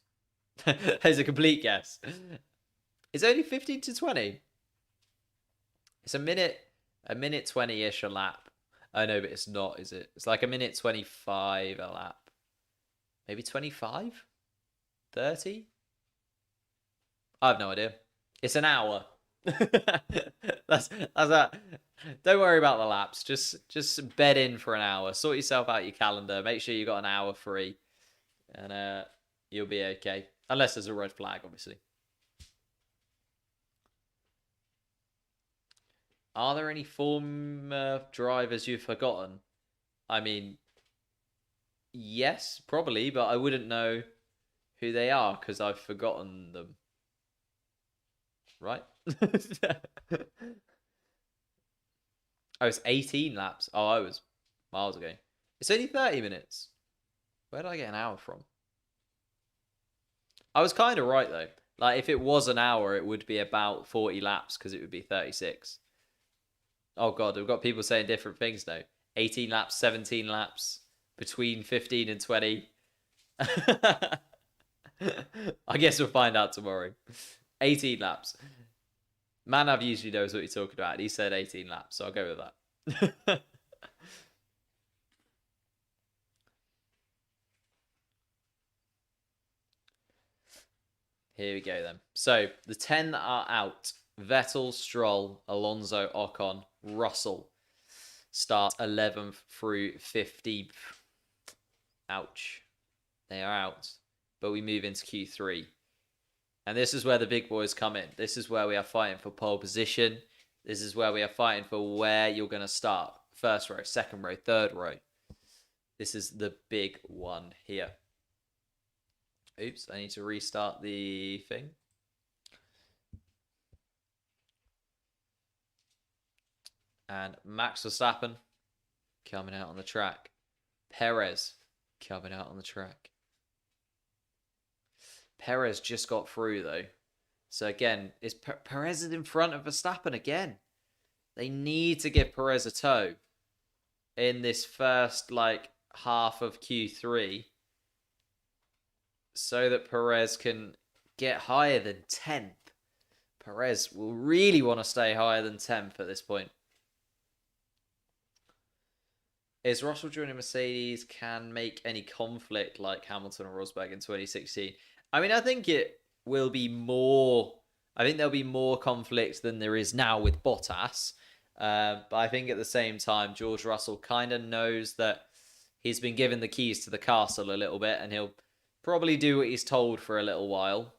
It's a complete guess. It's only 15 to 20. It's a minute 20-ish a lap. Oh no, but it's not, is it? It's like a minute 25 a lap. Maybe 25? 30? I have no idea. It's an hour. that's that. Don't worry about the laps. Just bed in for an hour. Sort yourself out your calendar. Make sure you got an hour free, and you'll be okay. Unless there's a red flag, obviously. Are there any former drivers you've forgotten? I mean, yes, probably, but I wouldn't know who they are because I've forgotten them. Right? Oh, it's 18 laps. Oh, I was miles ago. It's only 30 minutes. Where did I get an hour from? I was kind of right, though. Like, if it was an hour, it would be about 40 laps because it would be 36. Oh, God, we've got people saying different things now. 18 laps, 17 laps, between 15 and 20. I guess we'll find out tomorrow. 18 laps. Manav usually knows what you're talking about. He said 18 laps, so I'll go with that. Here we go then. So the 10 that are out: Vettel, Stroll, Alonso, Ocon, Russell. Start 11th through 15th. Ouch. They are out. But we move into Q3. And this is where the big boys come in. This is where we are fighting for pole position. This is where we are fighting for where you're going to start. First row, second row, third row. This is the big one here. Oops, I need to restart the thing. And Max Verstappen coming out on the track. Perez coming out on the track. Perez just got through though. So again, Perez is in front of Verstappen again. They need to give Perez a toe in this first like half of Q3 so that Perez can get higher than 10th. Perez will really want to stay higher than 10th at this point. Is Russell joining Mercedes can make any conflict like Hamilton or Rosberg in 2016? I mean, I think it will be more. I think there'll be more conflict than there is now with Bottas. But I think at the same time, George Russell kind of knows that he's been given the keys to the castle a little bit, and he'll probably do what he's told for a little while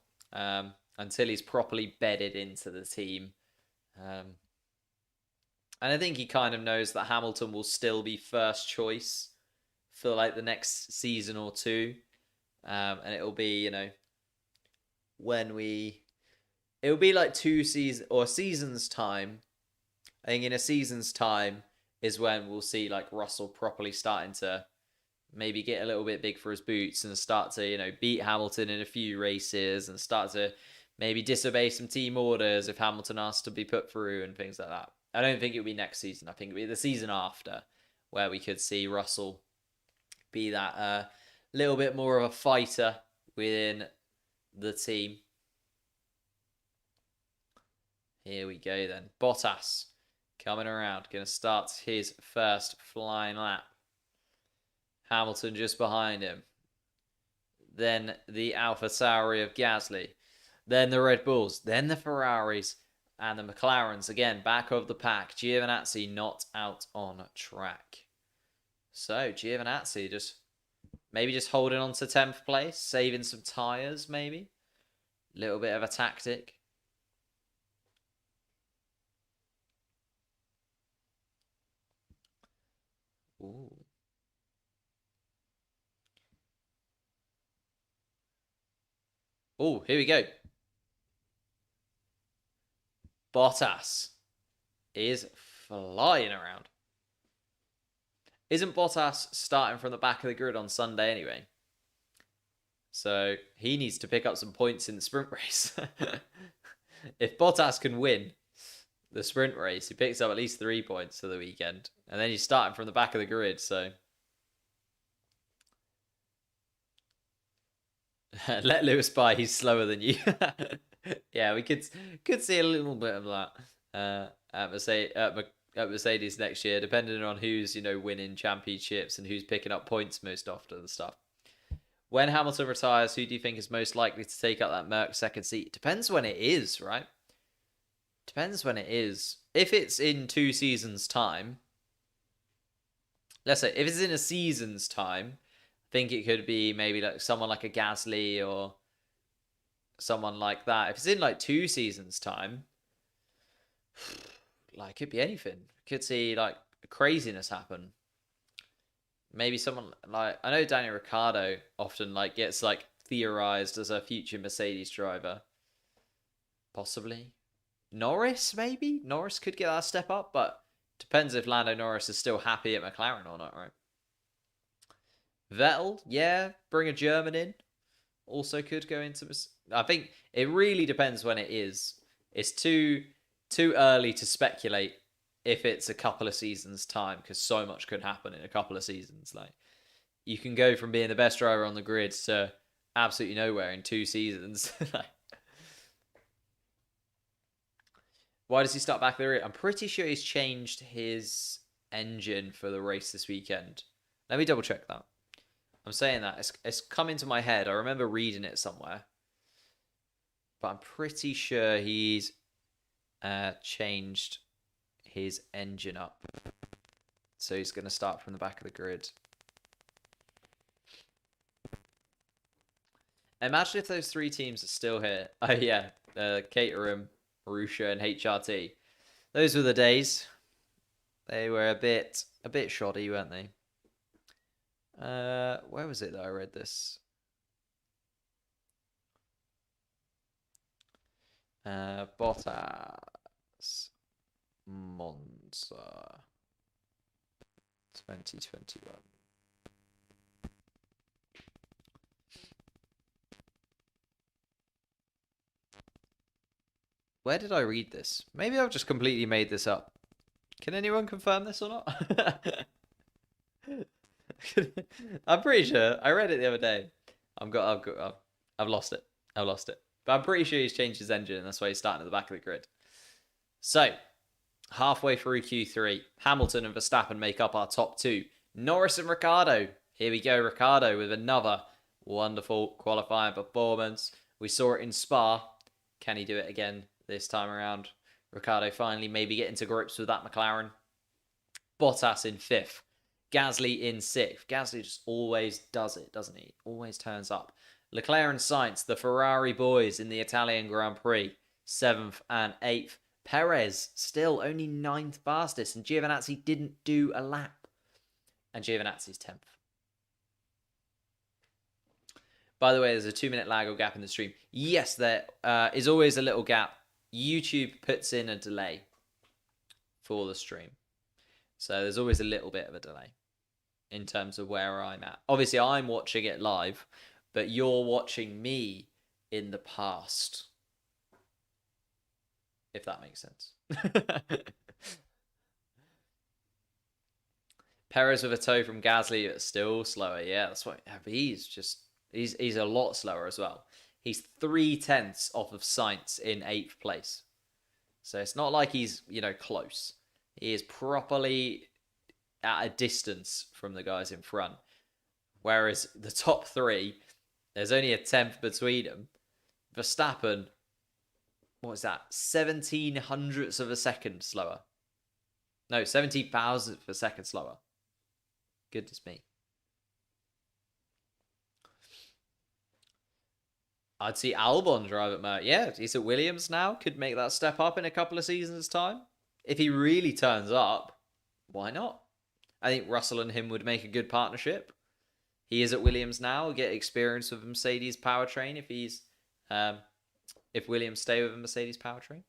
until he's properly bedded into the team. And I think he kind of knows that Hamilton will still be first choice for like the next season or two. And it'll be, it'll be like 2 seasons or seasons time. I think in a season's time is when we'll see like Russell properly starting to maybe get a little bit big for his boots and start to, beat Hamilton in a few races and start to maybe disobey some team orders if Hamilton asks to be put through and things like that. I don't think it'll be next season. I think it'll be the season after where we could see Russell be that little bit more of a fighter within the team. Here we go then. Bottas coming around. Going to start his first flying lap. Hamilton just behind him. Then the AlphaTauri of Gasly. Then the Red Bulls. Then the Ferraris. And the McLarens, again, back of the pack. Giovinazzi not out on track. So, Giovinazzi just holding on to 10th place. Saving some tyres, maybe. Little bit of a tactic. Ooh. Oh, here we go. Bottas is flying around. Isn't Bottas starting from the back of the grid on Sunday anyway? So he needs to pick up some points in the sprint race. If Bottas can win the sprint race, he picks up at least 3 points for the weekend. And then he's starting from the back of the grid, so... Let Lewis by, he's slower than you. Yeah, we could see a little bit of that at Mercedes next year, depending on who's winning championships and who's picking up points most often and stuff. When Hamilton retires, who do you think is most likely to take up that Merc second seat? Depends when it is, right? Depends when it is. If it's in 2 seasons' time, let's say if it's in a season's time, I think it could be maybe like someone like a Gasly or someone like that. If it's in like 2 seasons' time, like it could be anything. Could see like craziness happen. Maybe someone like I know Daniel Ricciardo often like gets like theorized as a future Mercedes driver. Possibly. Norris, maybe? Norris could get that step up, but depends if Lando Norris is still happy at McLaren or not, right? Vettel, yeah, bring a German in. Also could go into... I think it really depends when it is. It's too early to speculate if it's a couple of seasons' time, because so much could happen in a couple of seasons. Like, you can go from being the best driver on the grid to absolutely nowhere in 2 seasons. Why does he start back there? I'm pretty sure he's changed his engine for the race this weekend. Let me double check that. I'm saying that. It's come into my head. I remember reading it somewhere. But I'm pretty sure he's changed his engine up. So he's going to start from the back of the grid. Imagine if those 3 teams are still here. Oh, yeah. Caterham, Marussia, and HRT. Those were the days. They were a bit shoddy, weren't they? Where was it that I read this? Bottas Monza 2021. Where did I read this? Maybe I've just completely made this up. Can anyone confirm this or not? I'm pretty sure I read it the other day. I've lost it. I've lost it. But I'm pretty sure he's changed his engine, and that's why he's starting at the back of the grid. So, halfway through Q3, Hamilton and Verstappen make up our top two. Norris and Ricciardo. Here we go, Ricciardo with another wonderful qualifying performance. We saw it in Spa. Can he do it again this time around? Ricciardo finally maybe getting to grips with that McLaren. Bottas in fifth. Gasly in sixth. Gasly just always does it, doesn't he? Always turns up. Leclerc and Sainz, the Ferrari boys in the Italian Grand Prix, seventh and eighth. Perez still only ninth fastest, and Giovinazzi didn't do a lap. And Giovinazzi's 10th. By the way, there's a 2-minute lag or gap in the stream. Yes, there is always a little gap. YouTube puts in a delay for the stream. So there's always a little bit of a delay in terms of where I'm at. Obviously, I'm watching it live, but you're watching me in the past. If that makes sense. Perez with a toe from Gasly, but still slower. Yeah, that's what he's a lot slower as well. He's 0.3 off of Sainz in 8th place. So it's not like he's, close. He is properly at a distance from the guys in front. Whereas the top three, there's only a 10th between them. Verstappen, what was that? 17 hundredths of a second slower. No, 17 thousandths of a second slower. Goodness me. I'd see Albon drive at Merc. Yeah, he's at Williams now. Could make that step up in a couple of seasons' time. If he really turns up, why not? I think Russell and him would make a good partnership. He is at Williams now. Get experience with Mercedes powertrain if Williams stay with a Mercedes powertrain.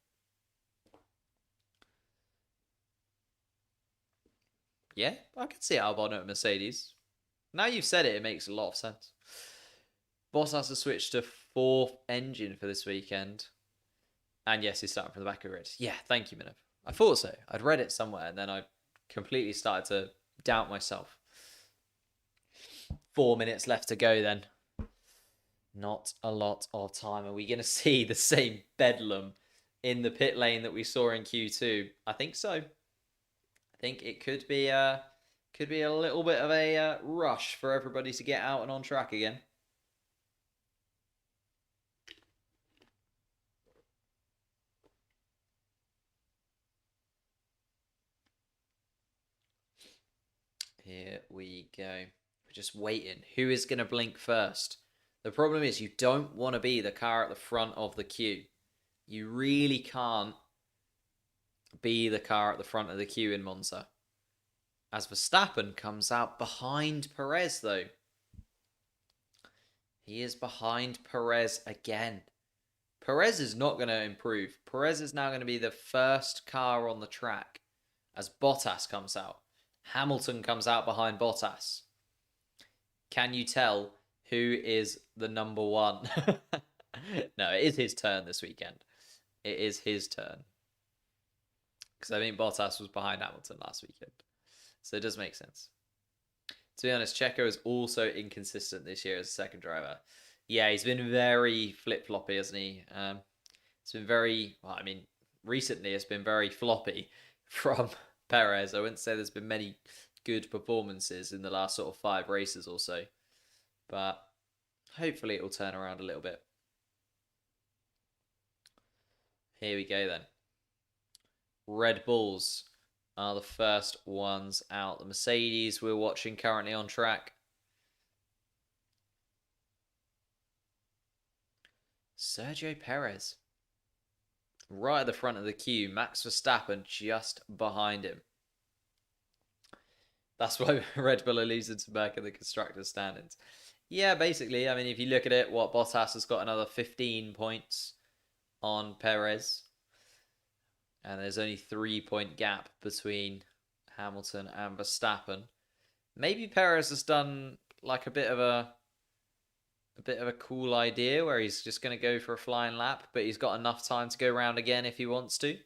Yeah, I could see Albon at Mercedes. Now you've said it, it makes a lot of sense. Bottas has switched to 4th engine for this weekend. And yes, he's starting from the back of the grid. Yeah, thank you, Miniv. I thought so. I'd read it somewhere, and then I completely started to doubt myself. 4 minutes left to go then. Not a lot of time. Are we going to see the same bedlam in the pit lane that we saw in Q2? I think so. I think it could be a little bit of a rush for everybody to get out and on track again. Here we go. We're just waiting. Who is going to blink first? The problem is you don't want to be the car at the front of the queue. You really can't be the car at the front of the queue in Monza. As Verstappen comes out behind Perez, though. He is behind Perez again. Perez is not going to improve. Perez is now going to be the first car on the track as Bottas comes out. Hamilton comes out behind Bottas. Can you tell who is the number one? No, it is his turn this weekend. It is his turn. Because I think Bottas was behind Hamilton last weekend. So it does make sense. To be honest, Checo is also inconsistent this year as a second driver. Yeah, he's been very flip-floppy, hasn't he? It's been very, recently it's been very floppy from Perez. I wouldn't say there's been many good performances in the last sort of 5 races or so. But hopefully it will turn around a little bit. Here we go then. Red Bulls are the first ones out. The Mercedes we're watching currently on track. Sergio Perez. Right at the front of the queue. Max Verstappen just behind him. That's why Red Bull are losing to back in the constructors' standings. Yeah, basically, if you look at it, Bottas has got another 15 points on Perez. And there's only 3-point gap between Hamilton and Verstappen. Maybe Perez has done like a bit of a a bit of a cool idea where he's just going to go for a flying lap, but he's got enough time to go round again if he wants to.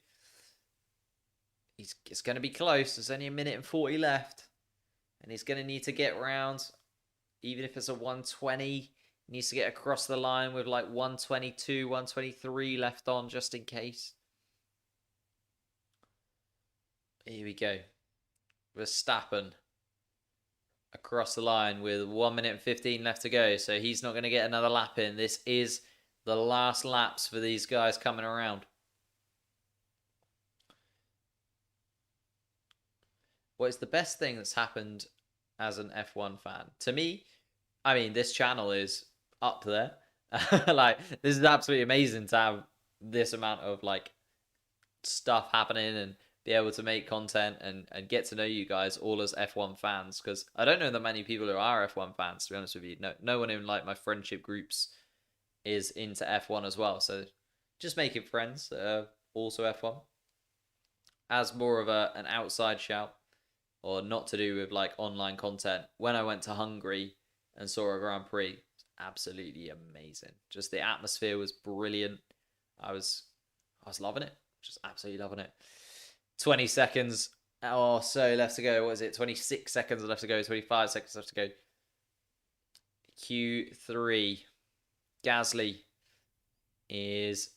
It's going to be close. There's only a minute and 40 left. And he's going to need to get round, even if it's a 120. He needs to get across the line with like 122, 123 left on, just in case. Here we go. Verstappen across the line with 1 minute and 15 left to go. So he's not going to get another lap in. This is the last laps for these guys coming around. What is the best thing that's happened as an F1 fan? To me, I mean, this channel is up there. Like, this is absolutely amazing to have this amount of like stuff happening and be able to make content and get to know you guys all as F1 fans, because I don't know that many people who are F1 fans, to be honest with you. No one in like my friendship groups is into F1 as well. So just making friends that are also F1 as more of an outside shout, or not to do with like online content. When I went to Hungary and saw a Grand Prix, it was absolutely amazing. Just the atmosphere was brilliant. I was loving it. Just absolutely loving it. 20 seconds or so left to go. What is it? 26 seconds left to go. 25 seconds left to go. Q3. Gasly is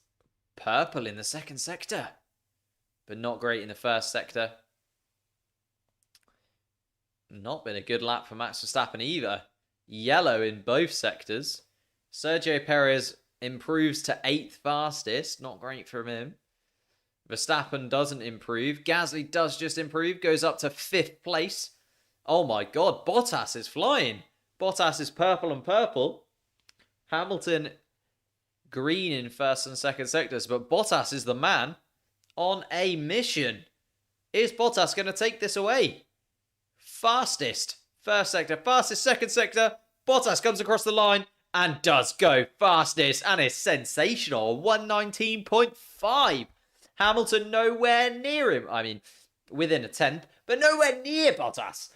purple in the second sector, but not great in the first sector. Not been a good lap for Max Verstappen either. Yellow in both sectors. Sergio Perez improves to 8th fastest. Not great from him. Verstappen doesn't improve. Gasly does just improve. Goes up to 5th place. Oh my god, Bottas is flying. Bottas is purple and purple. Hamilton green in first and second sectors. But Bottas is the man on a mission. Is Bottas going to take this away? Fastest first sector, fastest second sector. Bottas comes across the line and does go fastest, and is sensational. 119.5. Hamilton nowhere near him. I mean, within a tenth, but nowhere near Bottas.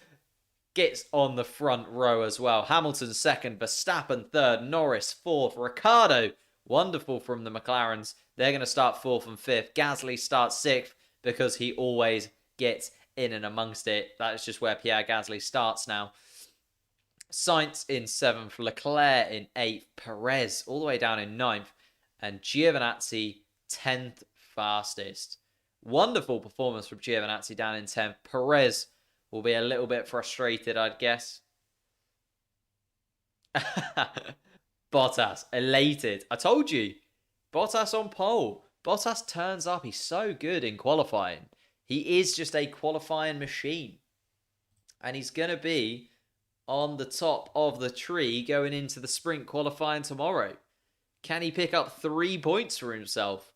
Gets on the front row as well. Hamilton second, Verstappen third, Norris fourth, Ricciardo, wonderful from the McLarens. They're going to start 4th and 5th. Gasly starts 6th because he always gets in and amongst it. That is just where Pierre Gasly starts now. Sainz in 7th, Leclerc in 8th, Perez all the way down in 9th, and Giovinazzi 10th fastest. Wonderful performance from Giovinazzi down in 10th. Perez will be a little bit frustrated, I'd guess. Bottas, elated. I told you. Bottas on pole. Bottas turns up. He's so good in qualifying. He is just a qualifying machine. And he's going to be on the top of the tree going into the sprint qualifying tomorrow. Can he pick up 3 points for himself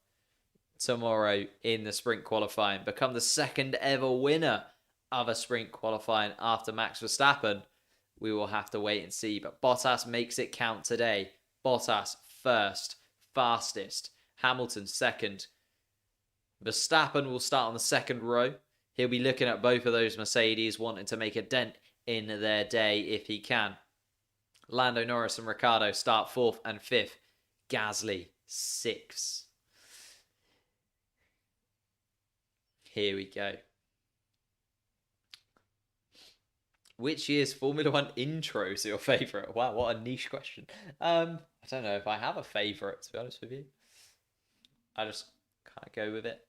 tomorrow in the sprint qualifying? Become the second ever winner of a sprint qualifying after Max Verstappen? We will have to wait and see. But Bottas makes it count today. Bottas first, fastest. Hamilton second. Verstappen will start on the second row. He'll be looking at both of those Mercedes, wanting to make a dent in their day if he can. Lando Norris and Ricciardo start 4th and 5th. Gasly 6th. Here we go. Which year's Formula 1 intro is your favourite? Wow, what a niche question. I don't know if I have a favourite, to be honest with you. I just can't go with it.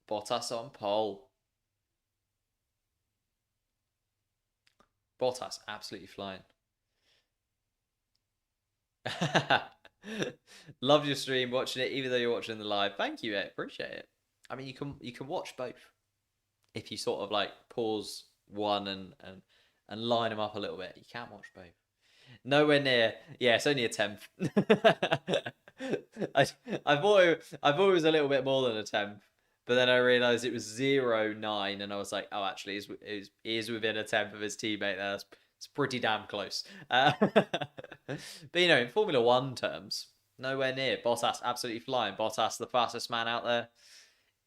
Bottas on pole. Bottas absolutely flying. Love your stream, watching it, even though you're watching the live. Thank you, mate. Appreciate it. I mean, you can watch both if you sort of like pause one and line them up a little bit. You can't watch both. Nowhere near. Yeah, it's only a tenth. I thought it was a little bit more than a tenth, but then I realised it was 0.9, and I was like, oh, actually, it is within a tenth of his teammate. That's it's pretty damn close. But you know, in Formula 1 terms, nowhere near. Bottas absolutely flying. Bottas, the fastest man out there.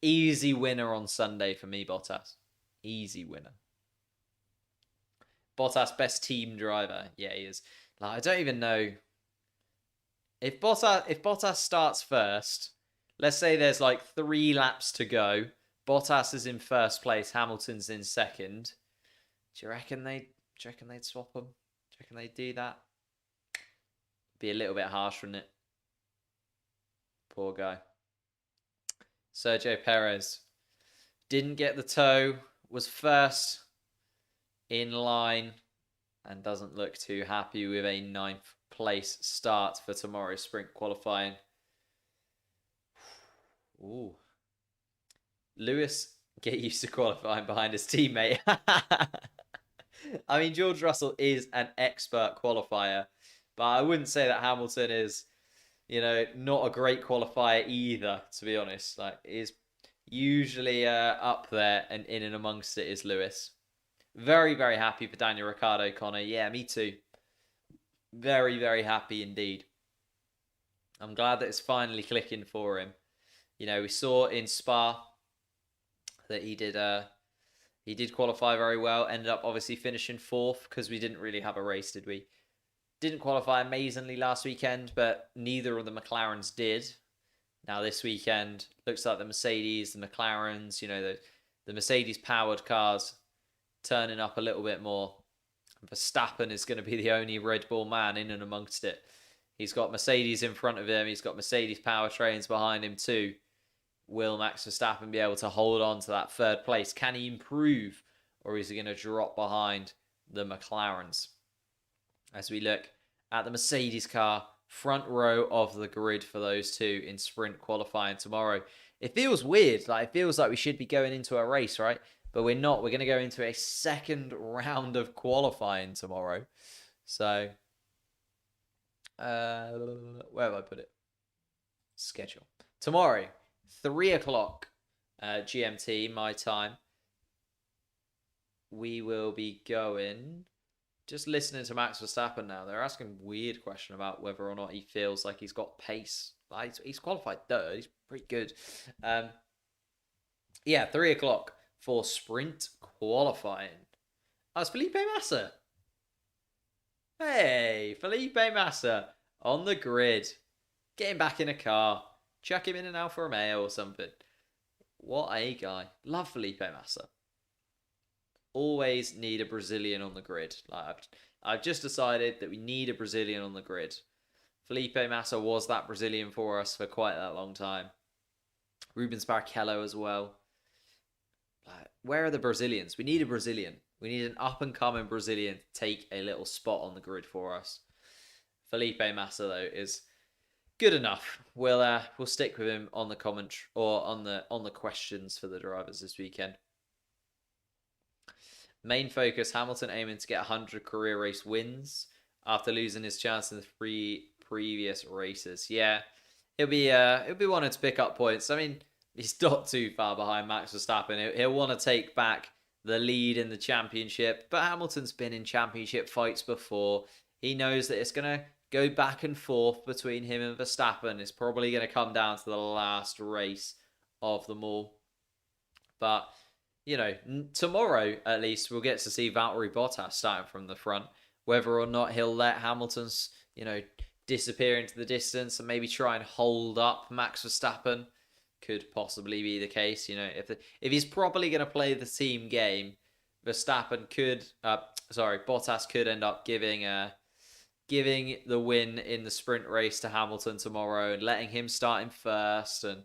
Easy winner on Sunday for me, Bottas. Easy winner. Bottas, best team driver. Yeah, he is. Like, I don't even know if Bottas starts first. Let's say there's like 3 laps to go. Bottas is in first place. Hamilton's in second. Do you reckon they'd swap them? Do you reckon they'd do that? Be a little bit harsh, wouldn't it? Poor guy. Sergio Perez didn't get the toe. Was first in line and doesn't look too happy with a 9th place start for tomorrow's sprint qualifying. Ooh. Lewis, get used to qualifying behind his teammate. I mean, George Russell is an expert qualifier, but I wouldn't say that Hamilton is, not a great qualifier either, to be honest. Like, is usually up there and in and amongst it is Lewis. Very, very happy for Daniel Ricciardo, Connor. Yeah, me too. Very, very happy indeed. I'm glad that it's finally clicking for him. We saw in Spa that he did qualify very well. Ended up obviously finishing 4th because we didn't really have a race, did we? Didn't qualify amazingly last weekend, but neither of the McLarens did. Now this weekend, looks like the Mercedes, the McLarens, the Mercedes-powered cars turning up a little bit more. Verstappen is going to be the only Red Bull man in and amongst it. He's got Mercedes in front of him. He's got Mercedes powertrains behind him too. Will Max Verstappen be able to hold on to that 3rd place? Can he improve, or is he going to drop behind the McLarens? As we look at the Mercedes car, front row of the grid for those two in sprint qualifying tomorrow. It feels weird. Like, it feels like we should be going into a race, right? But we're not. We're going to go into a 2nd round of qualifying tomorrow. So, where have I put it? Schedule. Tomorrow, 3 o'clock GMT, my time. We will be going... Just listening to Max Verstappen now. They're asking a weird question about whether or not he feels like he's got pace. He's qualified 3rd. He's pretty good. 3 o'clock for sprint qualifying. Oh, it's Felipe Massa. Hey, Felipe Massa on the grid. Getting back in a car. Chuck him in an Alfa Romeo or something. What a guy. Love Felipe Massa. Always need a Brazilian on the grid. I've just decided that we need a Brazilian on the grid. Felipe Massa was that Brazilian for us for quite that long time. Rubens Barrichello as well. Where are the Brazilians? We need a Brazilian. We need an up-and-coming Brazilian to take a little spot on the grid for us. Felipe Massa, though, is good enough. We'll stick with him on the commentary or on the questions for the drivers this weekend. Main focus, Hamilton aiming to get 100 career race wins after losing his chance in the 3 previous races. Yeah, he'll be wanting to pick up points. I mean, he's not too far behind Max Verstappen. He'll want to take back the lead in the championship, but Hamilton's been in championship fights before. He knows that it's going to go back and forth between him and Verstappen. It's probably going to come down to the last race of them all. But tomorrow, at least, we'll get to see Valtteri Bottas starting from the front. Whether or not he'll let Hamilton's, disappear into the distance and maybe try and hold up Max Verstappen could possibly be the case. If he's probably going to play the team game, Bottas could end up giving the win in the sprint race to Hamilton tomorrow and letting him start in first. And,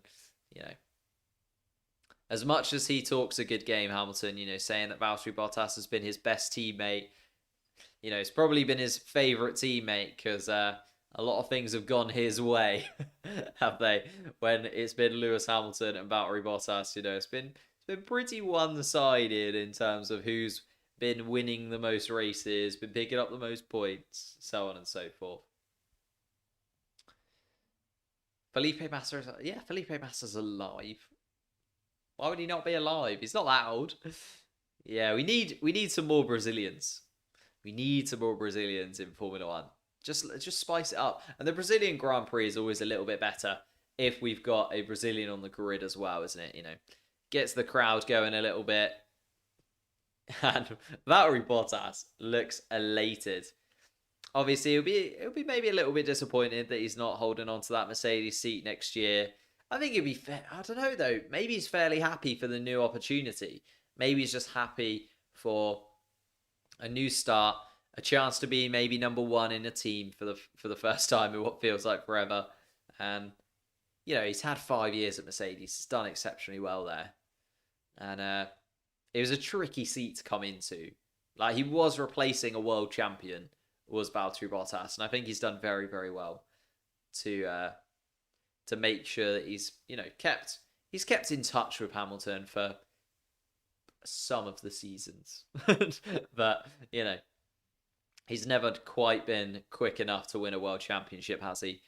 as much as he talks a good game, Hamilton, saying that Valtteri Bottas has been his best teammate, it's probably been his favourite teammate because a lot of things have gone his way, have they? When it's been Lewis Hamilton and Valtteri Bottas, it's been pretty one-sided in terms of who's been winning the most races, been picking up the most points, so on and so forth. Felipe Massa's alive. Why would he not be alive? He's not that old. Yeah, we need some more Brazilians. We need some more Brazilians in Formula 1. Just spice it up. And the Brazilian Grand Prix is always a little bit better if we've got a Brazilian on the grid as well, isn't it? Gets the crowd going a little bit. And Valtteri Bottas looks elated. Obviously, it'll be maybe a little bit disappointed that he's not holding on to that Mercedes seat next year. I think it'd be fair. I don't know though. Maybe he's fairly happy for the new opportunity. Maybe he's just happy for a new start, a chance to be maybe number one in a team for the first time in what feels like forever. And he's had 5 years at Mercedes. He's done exceptionally well there, and it was a tricky seat to come into. Like he was replacing a world champion, was Valtteri Bottas, and I think he's done very, very well to make sure that he's kept in touch with Hamilton for some of the seasons, but he's never quite been quick enough to win a world championship, has he?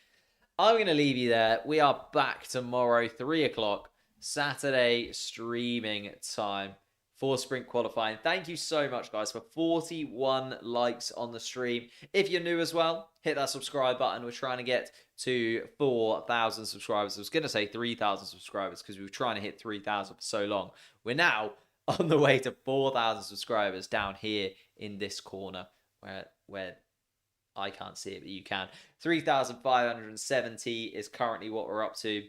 I'm going to leave you there. We are back tomorrow, 3:00 Saturday streaming time for sprint qualifying. Thank you so much, guys, for 41 likes on the stream. If you're new as well, hit that subscribe button. We're trying to get to 4,000 subscribers. I was going to say 3,000 subscribers because we were trying to hit 3,000 for so long. We're now on the way to 4,000 subscribers down here in this corner where I can't see it, but you can. 3,570 is currently what we're up to.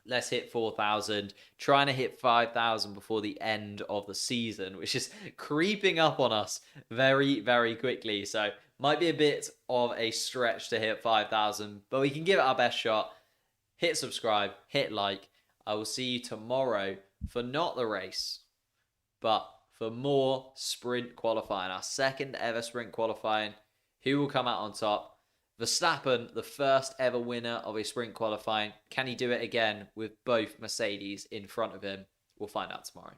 Let's hit 4,000. Trying to hit 5,000 before the end of the season, which is creeping up on us very, very quickly. So might be a bit of a stretch to hit 5,000, but we can give it our best shot. Hit subscribe, hit like. I will see you tomorrow for not the race, but for more sprint qualifying. Our second ever sprint qualifying. Who will come out on top? Verstappen, the first ever winner of a sprint qualifying. Can he do it again with both Mercedes in front of him? We'll find out tomorrow.